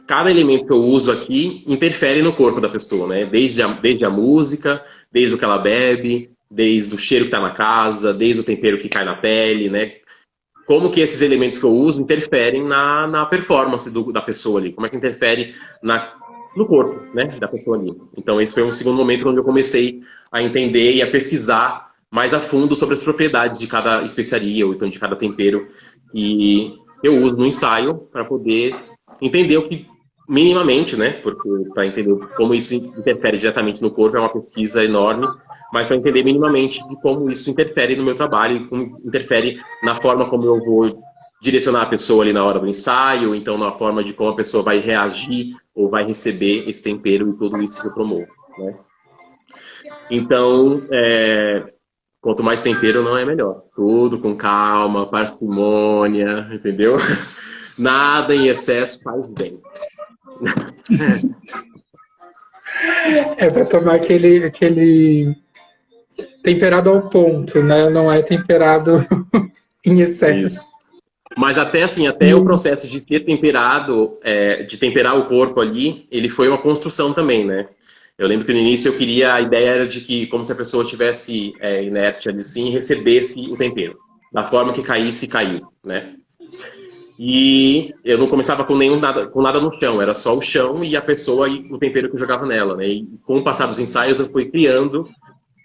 cada elemento que eu uso aqui interfere no corpo da pessoa, né? Desde a música, desde o que ela bebe, desde o cheiro que está na casa, desde o tempero que cai na pele, né? Como que esses elementos que eu uso interferem na performance da pessoa ali? Como é que interfere no corpo, né, da pessoa ali? Então esse foi um segundo momento onde eu comecei a entender e a pesquisar mais a fundo sobre as propriedades de cada especiaria, ou então de cada tempero, que eu uso no ensaio para poder entender o que, minimamente, né, porque para entender como isso interfere diretamente no corpo é uma pesquisa enorme, mas para entender minimamente de como isso interfere no meu trabalho e como interfere na forma como eu vou direcionar a pessoa ali na hora do ensaio, ou então na forma de como a pessoa vai reagir ou vai receber esse tempero e tudo isso que eu promovo, né. Então, quanto mais tempero, não é melhor. Tudo com calma, parcimônia, entendeu? Nada em excesso faz bem. É para tomar aquele temperado ao ponto, né? Não é temperado em excesso. Isso. Mas até o processo de ser temperado, de temperar o corpo ali, ele foi uma construção também, né? Eu lembro que no início a ideia era de que, como se a pessoa tivesse inerte ali assim, e recebesse o tempero. Da forma que caísse, caiu, né? E eu não começava com nada no chão, era só o chão e a pessoa e o tempero que eu jogava nela, né? E com o passar dos ensaios eu fui criando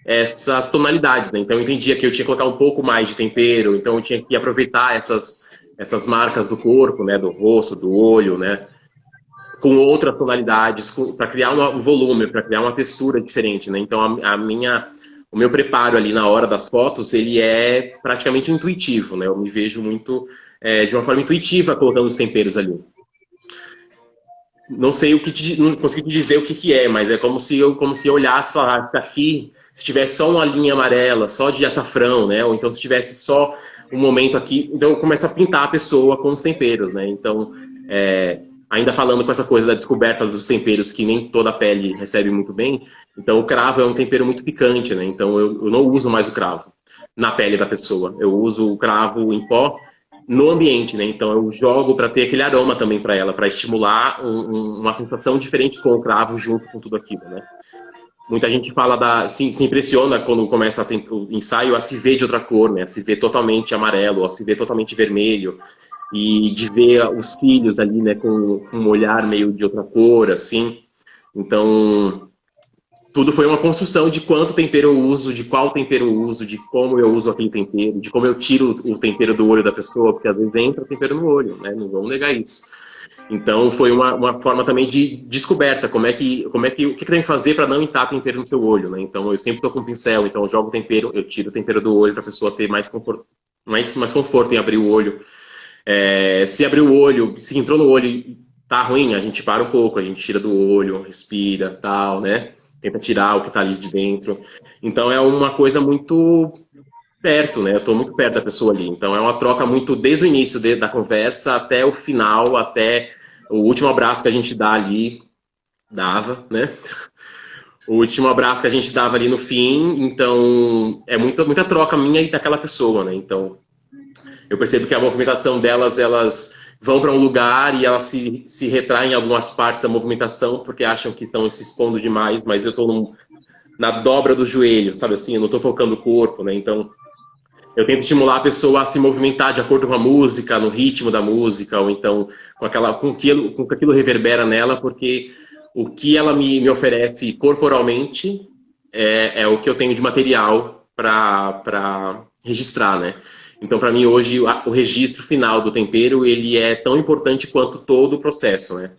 essas tonalidades, né? Então eu entendia que eu tinha que colocar um pouco mais de tempero, então eu tinha que aproveitar essas marcas do corpo, né? Do rosto, do olho, né? Com outras tonalidades, para criar um volume, para criar uma textura diferente, né? Então o meu preparo ali na hora das fotos, ele é praticamente intuitivo, né? Eu me vejo muito de uma forma intuitiva colocando os temperos ali. Não sei não consegui te dizer o que é, mas é como se eu olhasse e falasse, aqui, se tivesse só uma linha amarela, só de açafrão, né? Ou então se tivesse só um momento aqui, então eu começo a pintar a pessoa com os temperos, né? Então, ainda falando com essa coisa da descoberta dos temperos que nem toda a pele recebe muito bem, então o cravo é um tempero muito picante, né? Então eu não uso mais o cravo na pele da pessoa. Eu uso o cravo em pó no ambiente, né? Então eu jogo para ter aquele aroma também para ela, para estimular uma sensação diferente com o cravo junto com tudo aquilo, né? Muita gente fala se impressiona quando começa o ensaio a se ver de outra cor, né? A se ver totalmente amarelo, a se ver totalmente vermelho. E de ver os cílios ali, né, com um olhar meio de outra cor, assim. Então, tudo foi uma construção de quanto tempero eu uso, de qual tempero eu uso, de como eu uso aquele tempero, de como eu tiro o tempero do olho da pessoa, porque às vezes entra tempero no olho, né, não vamos negar isso. Então, foi uma forma também de descoberta, o que tem que fazer para não entrar tempero no seu olho, né. Então, eu sempre estou com um pincel, então eu jogo o tempero, eu tiro o tempero do olho para a pessoa ter mais conforto em abrir o olho. Se abrir o olho, se entrou no olho e tá ruim, a gente para um pouco, a gente tira do olho, respira, tal, né? Tenta tirar o que tá ali de dentro. Então é uma coisa muito perto, né? Eu tô muito perto da pessoa ali. Então é uma troca muito desde o início da conversa até o final, até o último abraço que a gente dá ali, dava, né? O último abraço que a gente dava ali no fim, então é muita troca minha e daquela pessoa, né? Então eu percebo que a movimentação delas, elas vão para um lugar e elas se retraem em algumas partes da movimentação porque acham que estão se expondo demais, mas eu estou na dobra do joelho, sabe assim? Eu não estou focando o corpo, né? Então eu tento estimular a pessoa a se movimentar de acordo com a música, no ritmo da música, ou então com que aquilo reverbera nela, porque o que ela me oferece corporalmente é o que eu tenho de material para registrar, né? Então, para mim, hoje, o registro final do tempero, ele é tão importante quanto todo o processo, né?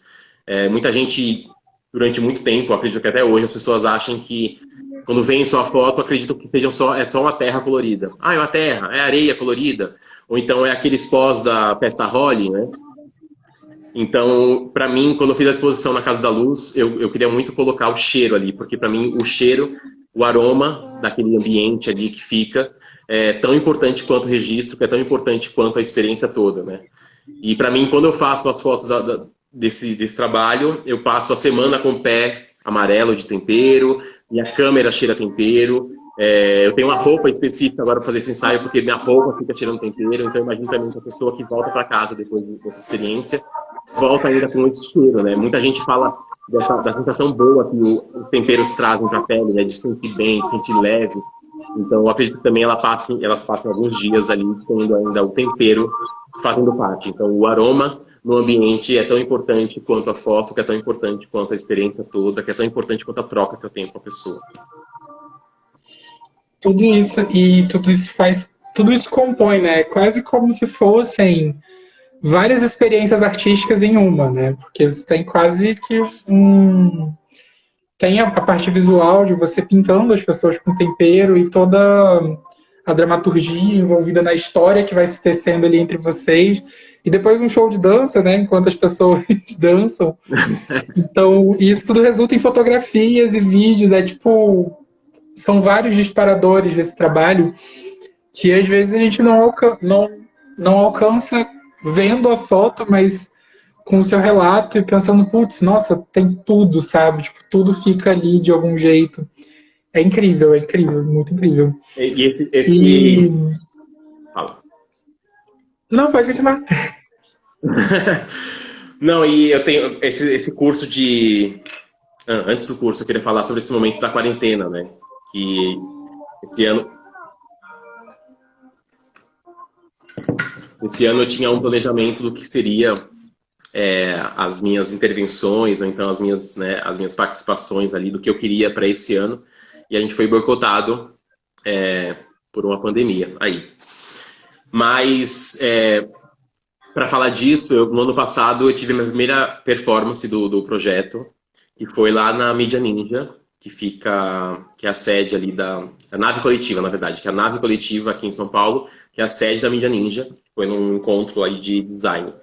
Muita gente, durante muito tempo, acredito que até hoje, as pessoas acham que quando veem só a foto, acreditam que sejam só uma terra colorida. Ah, é uma terra, é areia colorida. Ou então é aqueles pós da Festa Holly, né? Então, para mim, quando eu fiz a exposição na Casa da Luz, eu queria muito colocar o cheiro ali, porque para mim o cheiro, o aroma daquele ambiente ali que fica é tão importante quanto o registro, que é tão importante quanto a experiência toda, né? E para mim, quando eu faço as fotos desse trabalho, eu passo a semana com o pé amarelo de tempero, minha câmera cheira tempero, eu tenho uma roupa específica agora para fazer esse ensaio, porque minha roupa fica cheirando tempero, então imagino também que a pessoa que volta para casa depois dessa experiência volta ainda com muito cheiro, né? Muita gente fala da sensação boa que os temperos trazem para a pele, né? De sentir bem, de sentir leve. Então, eu acredito que também elas passam alguns dias ali tendo ainda o tempero fazendo parte. Então, o aroma no ambiente é tão importante quanto a foto, que é tão importante quanto a experiência toda, que é tão importante quanto a troca que eu tenho com a pessoa. Tudo isso compõe, né? Quase como se fossem várias experiências artísticas em uma, né? Porque você tem quase que tem a parte visual de você pintando as pessoas com tempero e toda a dramaturgia envolvida na história que vai se tecendo ali entre vocês. E depois um show de dança, né? Enquanto as pessoas dançam. Então, isso tudo resulta em fotografias e vídeos. São vários disparadores desse trabalho que às vezes a gente não alcança vendo a foto, mas com o seu relato e pensando, putz, nossa, tem tudo, sabe? Tipo, tudo fica ali de algum jeito. É incrível, muito incrível. E Fala. Não, pode continuar. Não, e eu tenho esse curso de... Antes do curso, eu queria falar sobre esse momento da quarentena, né? Que esse ano eu tinha um planejamento do que seria as minhas intervenções, ou então as minhas participações ali, do que eu queria para esse ano. E a gente foi boicotado por uma pandemia aí. Mas, para falar disso, no ano passado eu tive a minha primeira performance do projeto, que foi lá na Mídia Ninja, que é a sede ali a nave coletiva, na verdade, que é a nave coletiva aqui em São Paulo, que é a sede da Mídia Ninja. Foi num encontro aí de design.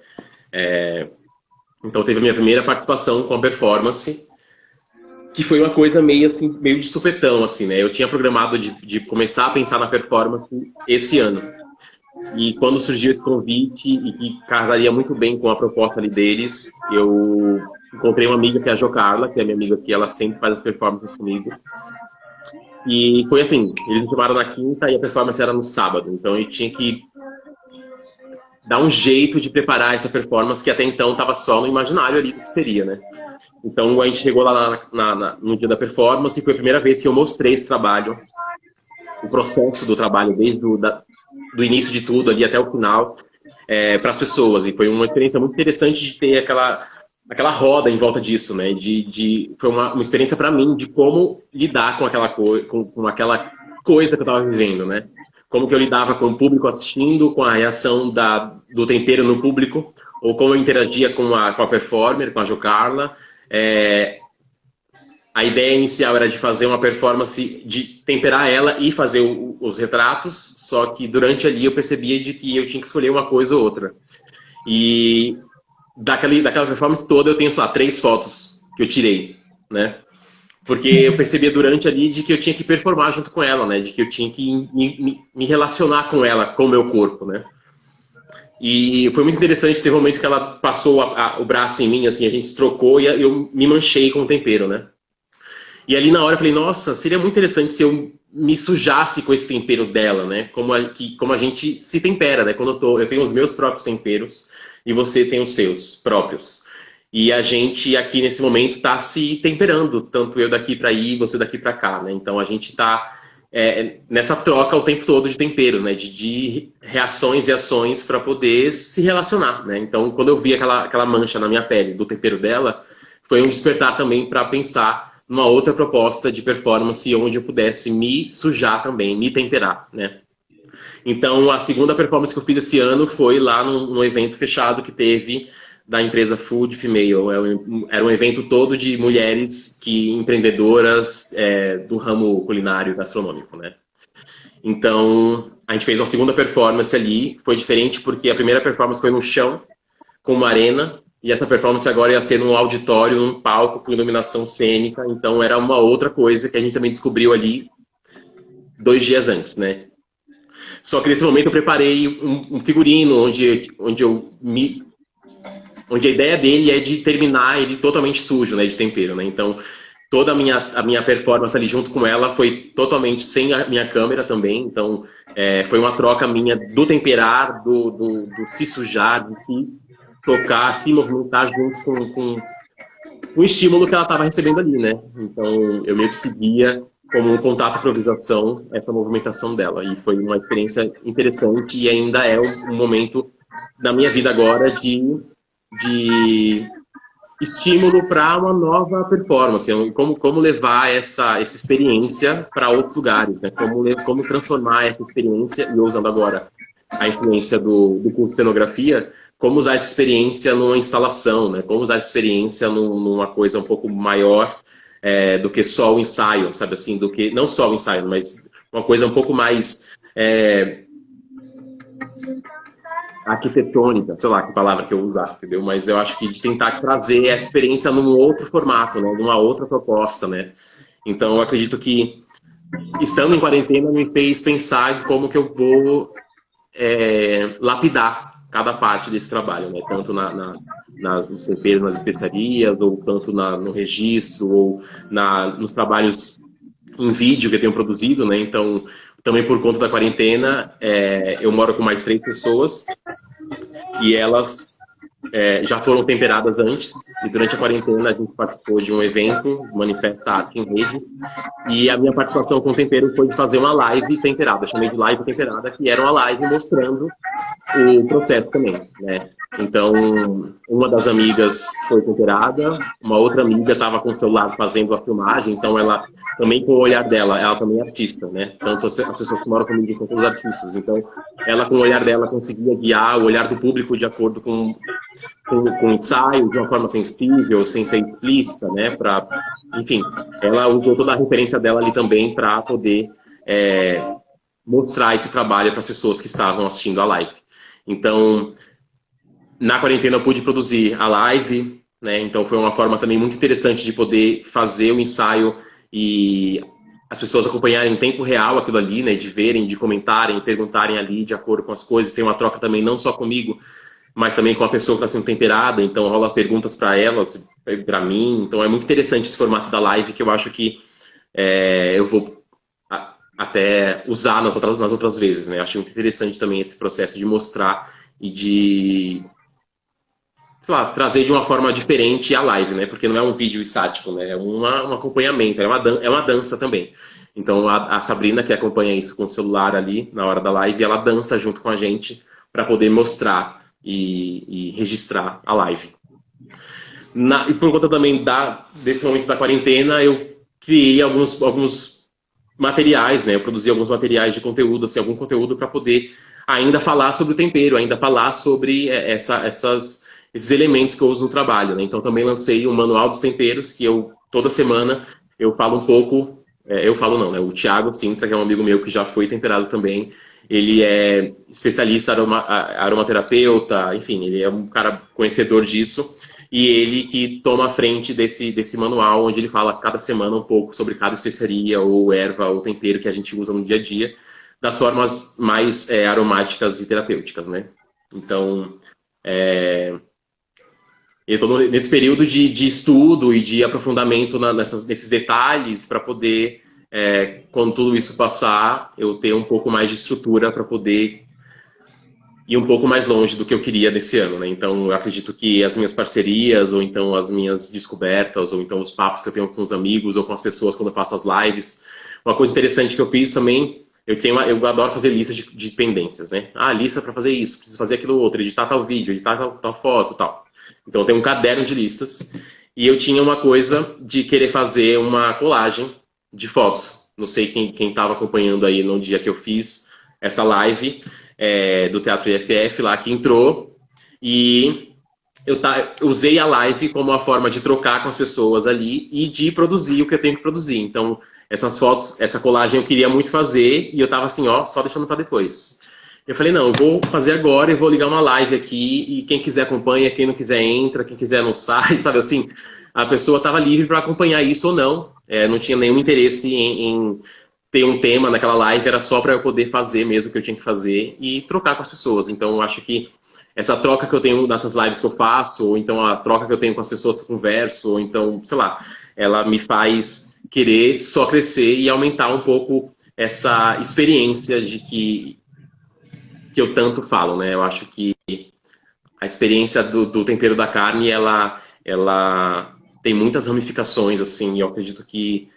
Então teve a minha primeira participação com a performance, que foi uma coisa meio de supetão, assim, né? Eu tinha programado de começar a pensar na performance esse ano. E quando surgiu esse convite, e que casaria muito bem com a proposta ali deles, eu encontrei uma amiga, que é a Jo Carla, que é minha amiga, que ela sempre faz as performances comigo. E foi assim, eles me chamaram na quinta e a performance era no sábado. Então eu tinha que dar um jeito de preparar essa performance, que até então estava só no imaginário ali do que seria, né? Então a gente chegou lá no dia da performance e foi a primeira vez que eu mostrei esse trabalho, o processo do trabalho, desde do início de tudo ali até o final, para as pessoas. E foi uma experiência muito interessante de ter aquela roda em volta disso, né? Foi uma experiência para mim de como lidar com aquela coisa que eu estava vivendo, né? Como que eu lidava com o público assistindo, com a reação do tempero no público, ou como eu interagia com a performer, com a Jo Carla. A ideia inicial era de fazer uma performance, de temperar ela e fazer os retratos, só que durante ali eu percebia de que eu tinha que escolher uma coisa ou outra. E daquela performance toda eu tenho, sei lá, 3 fotos que eu tirei, né? Porque eu percebia durante ali de que eu tinha que performar junto com ela, né? De que eu tinha que me relacionar com ela, com o meu corpo, né? E foi muito interessante, teve um momento que ela passou o braço em mim, assim, a gente se trocou e eu me manchei com o tempero, né? E ali na hora eu falei, nossa, seria muito interessante se eu me sujasse com esse tempero dela, né? Como a gente se tempera, né? Quando eu tenho os meus próprios temperos e você tem os seus próprios. E a gente aqui nesse momento está se temperando, tanto eu daqui para aí, você daqui para cá, né? Então a gente está nessa troca o tempo todo de tempero, né? De reações e ações para poder se relacionar, né? Então quando eu vi aquela mancha na minha pele do tempero dela, foi um despertar também para pensar numa outra proposta de performance onde eu pudesse me sujar também, me temperar, né? Então a segunda performance que eu fiz esse ano foi lá num evento fechado que teve da empresa Food Female. Era um evento todo de mulheres empreendedoras do ramo culinário e gastronômico, né? Então, a gente fez uma segunda performance ali. Foi diferente porque a primeira performance foi no chão, com uma arena, e essa performance agora ia ser num auditório, num palco, com iluminação cênica. Então, era uma outra coisa que a gente também descobriu ali 2 dias antes, né? Só que nesse momento eu preparei um figurino onde a ideia dele é de terminar ele totalmente sujo, né, de tempero, né? Então, toda a minha performance ali junto com ela foi totalmente sem a minha câmera também. Então, foi uma troca minha do temperar, do se sujar, de se tocar, se movimentar junto com o estímulo que ela estava recebendo ali, né? Então, eu meio que seguia como um contato improvisação essa movimentação dela. E foi uma experiência interessante e ainda é um momento da minha vida agora de estímulo para uma nova performance, como levar essa experiência para outros lugares, né? Como transformar essa experiência, e usando agora a influência do curso de cenografia, como usar essa experiência numa instalação, né? Como usar essa experiência numa coisa um pouco maior do que só o ensaio, sabe assim? Do que, não só o ensaio, mas uma coisa um pouco mais arquitetônica, sei lá que palavra que eu usar, entendeu? Mas eu acho que de tentar trazer essa experiência num outro formato, né? Numa outra proposta, né? Então eu acredito que estando em quarentena me fez pensar em como que eu vou lapidar cada parte desse trabalho, né? Tanto nos temperos, nas especiarias, ou tanto no registro, ou nos trabalhos em vídeo que eu tenho produzido, né? Então, também por conta da quarentena, eu moro com mais 3 pessoas e elas já foram temperadas antes. E durante a quarentena a gente participou de um evento, Manifesta Arte em Rede, e a minha participação com o tempero foi de fazer uma live temperada. Eu chamei de live temperada, que era uma live mostrando o processo também, né? Então, uma das amigas foi temperada, uma outra amiga estava com o celular fazendo a filmagem, então ela também com o olhar dela, ela também é artista, né? Tanto as pessoas que moram comigo são todos artistas, então ela com o olhar dela conseguia guiar o olhar do público de acordo com o ensaio, de uma forma sensível, sem ser explícita, né? Enfim, ela usou toda a referência dela ali também para poder mostrar esse trabalho para as pessoas que estavam assistindo a live. Então, na quarentena eu pude produzir a live, né? Então foi uma forma também muito interessante de poder fazer o ensaio e as pessoas acompanharem em tempo real aquilo ali, né? De verem, de comentarem, perguntarem ali de acordo com as coisas. Tem uma troca também não só comigo, mas também com a pessoa que está sendo temperada. Então rola as perguntas para elas, para mim. Então é muito interessante esse formato da live, que eu acho que eu vou até usar nas outras vezes, né? Acho muito interessante também esse processo de mostrar e de, sei lá, trazer de uma forma diferente a live, né? Porque não é um vídeo estático, né? É um acompanhamento, é uma dança também. Então a Sabrina, que acompanha isso com o celular ali na hora da live, ela dança junto com a gente para poder mostrar e registrar a live. E por conta também desse momento da quarentena, eu criei alguns materiais, né? Eu produzi alguns materiais de conteúdo, assim, algum conteúdo para poder ainda falar sobre o tempero, ainda falar sobre esses elementos que eu uso no trabalho, né? Então também lancei um manual dos temperos, que toda semana eu falo um pouco, eu falo não, né? O Thiago Sintra, que é um amigo meu que já foi temperado também, ele é especialista aromaterapeuta, enfim, ele é um cara conhecedor disso. e ele que toma a frente desse manual, onde ele fala cada semana um pouco sobre cada especiaria, ou erva, ou tempero que a gente usa no dia a dia, das formas mais aromáticas e terapêuticas, né? Então, eu estou nesse período de estudo e de aprofundamento nesses detalhes para poder, quando tudo isso passar, eu ter um pouco mais de estrutura para poder ir um pouco mais longe do que eu queria nesse ano, né? Então, eu acredito que as minhas parcerias, ou então as minhas descobertas, ou então os papos que eu tenho com os amigos ou com as pessoas quando eu faço as lives. Uma coisa interessante que eu fiz também, eu adoro fazer lista de pendências, né? Ah, lista para fazer isso, preciso fazer aquilo outro, editar tal vídeo, editar tal foto, tal. Então, eu tenho um caderno de listas. E eu tinha uma coisa de querer fazer uma colagem de fotos. Não sei quem estava acompanhando aí no dia que eu fiz essa live, do Teatro IFF lá, que entrou, e eu usei a live como uma forma de trocar com as pessoas ali e de produzir o que eu tenho que produzir. Então, essas fotos, essa colagem eu queria muito fazer, e eu tava assim, ó, só deixando para depois. Eu falei, não, eu vou fazer agora e vou ligar uma live aqui, e quem quiser acompanha, quem não quiser entra, quem quiser não sai, sabe assim? A pessoa estava livre para acompanhar isso ou não. Não tinha nenhum interesse em ter um tema naquela live, era só para eu poder fazer mesmo o que eu tinha que fazer e trocar com as pessoas. Então, eu acho que essa troca que eu tenho nessas lives que eu faço, ou então a troca que eu tenho com as pessoas que eu converso, ou então, sei lá, ela me faz querer só crescer e aumentar um pouco essa experiência de que eu tanto falo, né? Eu acho que a experiência do tempero da carne, ela tem muitas ramificações, assim, e eu acredito que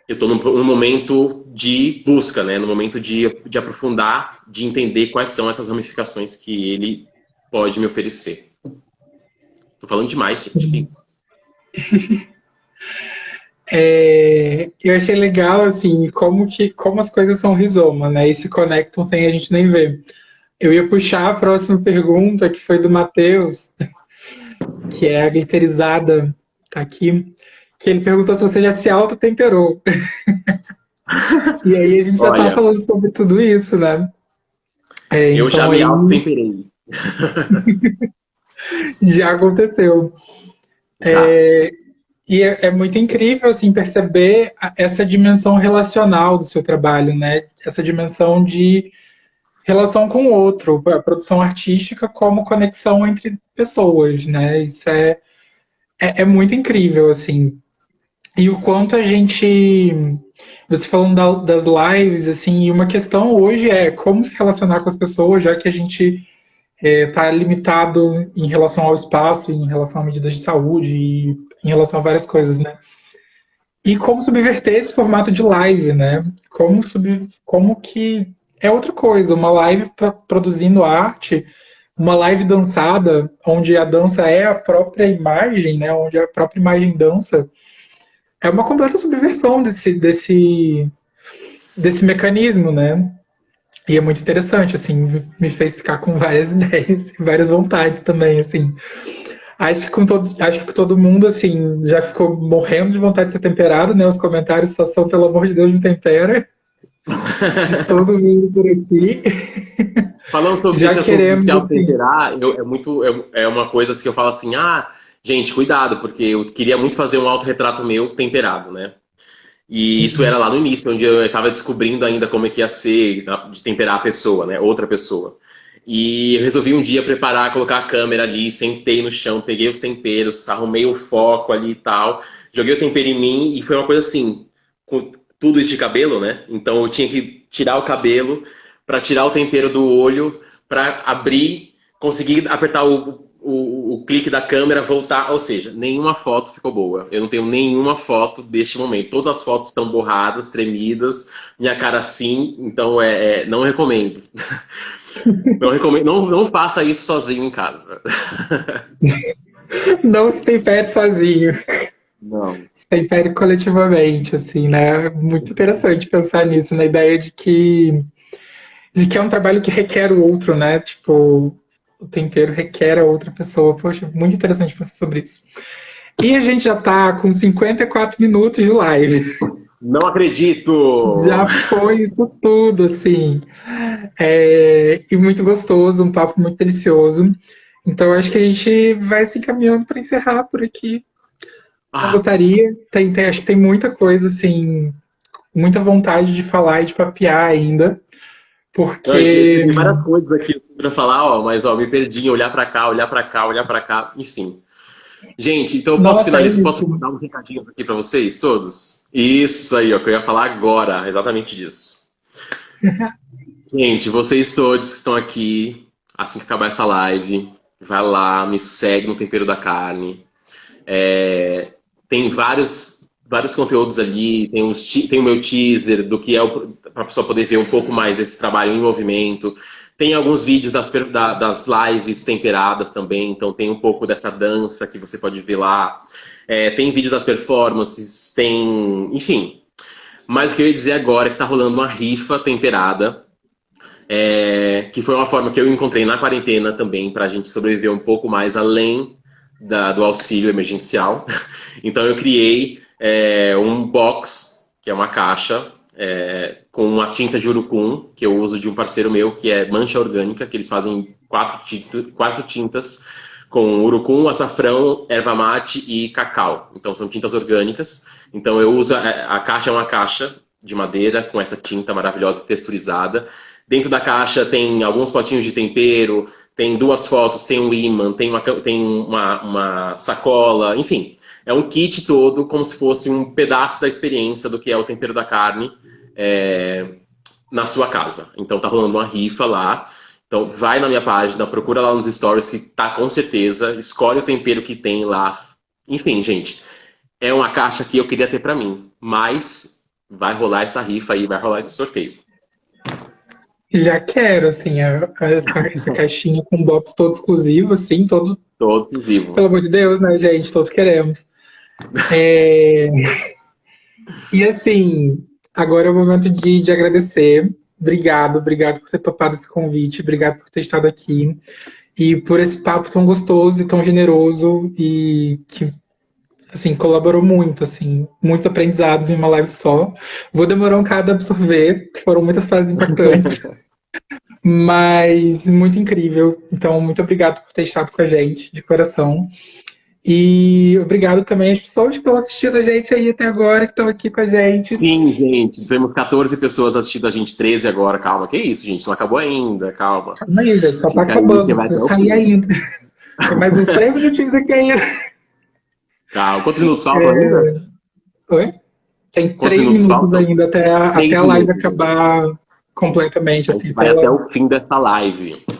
eu estou num momento de busca, né? No momento de aprofundar, de entender quais são essas ramificações que ele pode me oferecer. Tô falando demais, gente. Eu achei legal, assim, como as coisas são rizoma, né? E se conectam sem a gente nem ver. Eu ia puxar a próxima pergunta, que foi do Matheus, que é a glitterizada, tá aqui, que ele perguntou se você já se autotemperou. E aí a gente já tá falando sobre tudo isso, né? Eu já me autotemperei. Já aconteceu. E é muito incrível, assim, perceber essa dimensão relacional do seu trabalho, né? Essa dimensão de relação com o outro, a produção artística como conexão entre pessoas, né? Isso é muito incrível, assim. E o quanto a gente... Você falando das lives, assim, e uma questão hoje é como se relacionar com as pessoas, já que a gente está limitado em relação ao espaço, em relação a medidas de saúde, e em relação a várias coisas, né? E como subverter esse formato de live, né? Como que é outra coisa, uma live produzindo arte, uma live dançada, onde a dança é a própria imagem, né? Onde a própria imagem dança, é uma completa subversão desse mecanismo, né? E é muito interessante, assim, me fez ficar com várias ideias, várias vontades também, assim. Acho que todo mundo, assim, já ficou morrendo de vontade de ser temperado, né? Os comentários só são, pelo amor de Deus, me tempera. De todo mundo por aqui. Falando sobre já esse queremos, assunto de assim... temperar, é uma coisa assim, que eu falo assim, gente, cuidado, porque eu queria muito fazer um autorretrato meu temperado, né? E isso era lá no início, onde eu estava descobrindo ainda como é que ia ser de temperar a pessoa, né? Outra pessoa. E eu resolvi um dia preparar, colocar a câmera ali, sentei no chão, peguei os temperos, arrumei o foco ali e tal, joguei o tempero em mim, e foi uma coisa assim, com tudo isso de cabelo, né? Então eu tinha que tirar o cabelo para tirar o tempero do olho, para abrir, conseguir apertar o clique da câmera, voltar, ou seja, nenhuma foto ficou boa. Eu não tenho nenhuma foto deste momento. Todas as fotos estão borradas, tremidas, minha cara assim, então não recomendo. Não recomendo, não faça isso sozinho em casa. Não se tempere sozinho. Não. Se tempere coletivamente, assim, né? Muito interessante pensar nisso, na ideia de que é um trabalho que requer o outro, né? Tipo, o tempero requer a outra pessoa. Poxa, muito interessante pensar sobre isso. E a gente já tá com 54 minutos de live. Não acredito! Já foi isso tudo, assim. E muito gostoso, um papo muito delicioso. Então acho que a gente vai se encaminhando para encerrar por aqui. Eu Ah, gostaria, acho que tem muita coisa, assim, muita vontade de falar e de papear ainda, não, eu porque escrevi várias coisas aqui pra falar, ó, mas ó, me perdi em olhar pra cá, olhar pra cá, olhar pra cá, enfim. Gente, então eu posso nossa, é finalizar, posso isso. dar um recadinho aqui pra vocês, todos? Isso aí, ó, que eu ia falar agora, exatamente disso. Gente, vocês todos que estão aqui, assim que acabar essa live, vai lá, me segue no Tempero da Carne. Tem vários conteúdos ali, tem o meu teaser do que é para a pessoa poder ver um pouco mais esse trabalho em movimento. Tem alguns vídeos das lives temperadas também, então tem um pouco dessa dança que você pode ver lá. Tem vídeos das performances, enfim. Mas o que eu ia dizer agora é que tá rolando uma rifa temperada, que foi uma forma que eu encontrei na quarentena também, para a gente sobreviver um pouco mais além do auxílio emergencial. Então eu criei um box, que é uma caixa, com uma tinta de urucum, que eu uso de um parceiro meu, que é Mancha Orgânica, que eles fazem quatro tintas, com urucum, açafrão, erva mate e cacau. Então são tintas orgânicas. Então eu uso, a caixa é uma caixa de madeira com essa tinta maravilhosa texturizada. Dentro da caixa tem alguns potinhos de tempero, tem 2 fotos, tem um ímã, tem uma sacola, enfim. É um kit todo, como se fosse um pedaço da experiência do que é o tempero da carne na sua casa. Então tá rolando uma rifa lá. Então vai na minha página, procura lá nos stories que tá com certeza, escolhe o tempero que tem lá. Enfim, gente, é uma caixa que eu queria ter pra mim, mas vai rolar essa rifa aí, vai rolar esse sorteio. Já quero, assim, essa caixinha com box todo exclusivo, assim, todo, Todo exclusivo. pelo amor de Deus, né, gente? Todos queremos. É, e assim, agora é o momento de agradecer. Obrigado por ter topado esse convite, obrigado por ter estado aqui e por esse papo tão gostoso e tão generoso e que, assim, colaborou muito, assim, muitos aprendizados em uma live só. Vou demorar um bocado a absorver, foram muitas fases impactantes, mas muito incrível. Então, muito obrigado por ter estado com a gente, de coração. E obrigado também às pessoas que estão assistindo a gente aí até agora, que estão aqui com a gente. Sim, gente, temos 14 pessoas assistindo a gente, 13 agora, calma. Que isso, gente, não acabou ainda, calma. Calma aí, gente, só tá Fica aí acabando, que não vai até precisa o sair fim. ainda. Tem mais uns 3 minutinhos aqui ainda. Calma. Quantos minutos faltam ainda? Oi? Tem Quantos três minutos minutos faltam? ainda até 3 a live minutos. acabar completamente, A assim, gente até vai até ela, o fim dessa live. até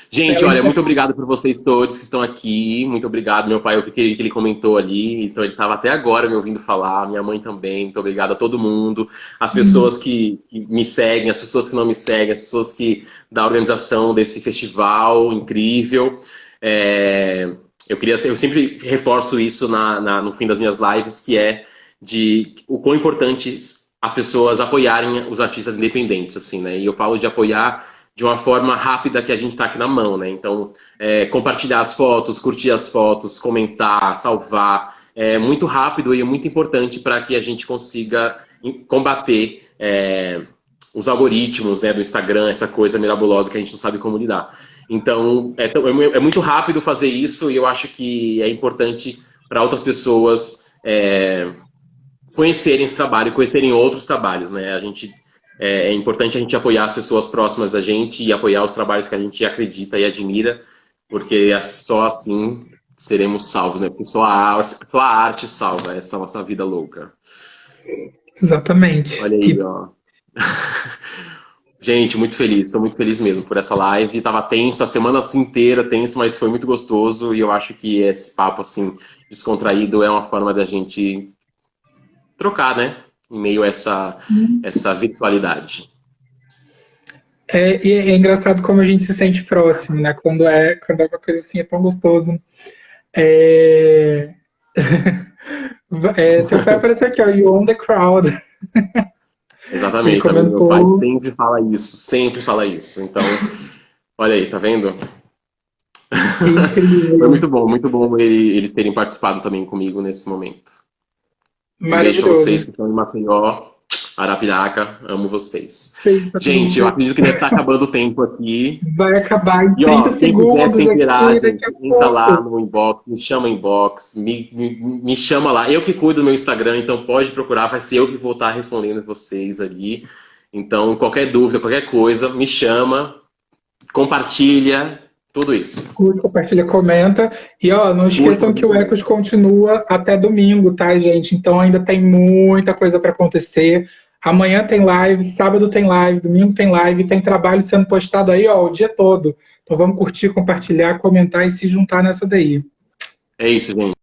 Gente, ela olha, muito encerrar. obrigado por vocês todos que estão aqui. Muito obrigado. Meu pai, eu vi que ele comentou ali, então ele estava até agora me ouvindo falar. Minha mãe também. Muito obrigado a todo mundo. As pessoas que me seguem, as pessoas que não me seguem, as pessoas da organização desse festival incrível. Eu sempre reforço isso no fim das minhas lives, que é de o quão importante as pessoas apoiarem os artistas independentes, assim, né? E eu falo de apoiar de uma forma rápida que a gente está aqui na mão, né? Então, compartilhar as fotos, curtir as fotos, comentar, salvar, é muito rápido e é muito importante para que a gente consiga combater os algoritmos, né, do Instagram, essa coisa mirabulosa que a gente não sabe como lidar. Então, é muito rápido fazer isso e eu acho que é importante para outras pessoas conhecerem esse trabalho, conhecerem outros trabalhos, né? É importante a gente apoiar as pessoas próximas da gente e apoiar os trabalhos que a gente acredita e admira, porque é só assim seremos salvos, né? Porque só a arte salva essa nossa vida louca. Exatamente. Olha aí, ó. Gente, muito feliz, estou muito feliz mesmo por essa live. Tava tenso, a semana assim inteira tenso, mas foi muito gostoso e eu acho que esse papo assim descontraído é uma forma da gente trocar, né? Em meio a essa virtualidade. E é engraçado como a gente se sente próximo, né? Quando é uma coisa assim, é tão gostoso. É... Seu pai apareceu aqui, ó, You Own the Crowd. Ele Exatamente, tá vendo? Meu pai comentou. sempre fala isso. Então, olha aí, tá vendo? Que Foi incrível. muito bom eles terem participado também comigo nesse momento. Um beijo pra vocês Maravilhoso. que estão em Maceió. Arapiraca, amo vocês. Beijo pra todo Gente, eu mundo. acredito que deve estar acabando o tempo aqui. Vai acabar em E ó, 30 quem quiser segundos se inteirar, aqui, gente, daqui a entra lá pouco. no inbox, me chama inbox, me chama lá. Eu que cuido do meu Instagram, então pode procurar, vai ser eu que vou estar respondendo vocês ali. Então, qualquer dúvida, qualquer coisa, me chama, compartilha, tudo isso. Curte, compartilha, comenta. E ó, não esqueçam que o Ecos continua até domingo, tá, gente? Então ainda tem muita coisa para acontecer. Amanhã tem live, sábado tem live, domingo tem live, tem trabalho sendo postado aí, ó, o dia todo. Então vamos curtir, compartilhar, comentar e se juntar nessa daí. É isso, gente.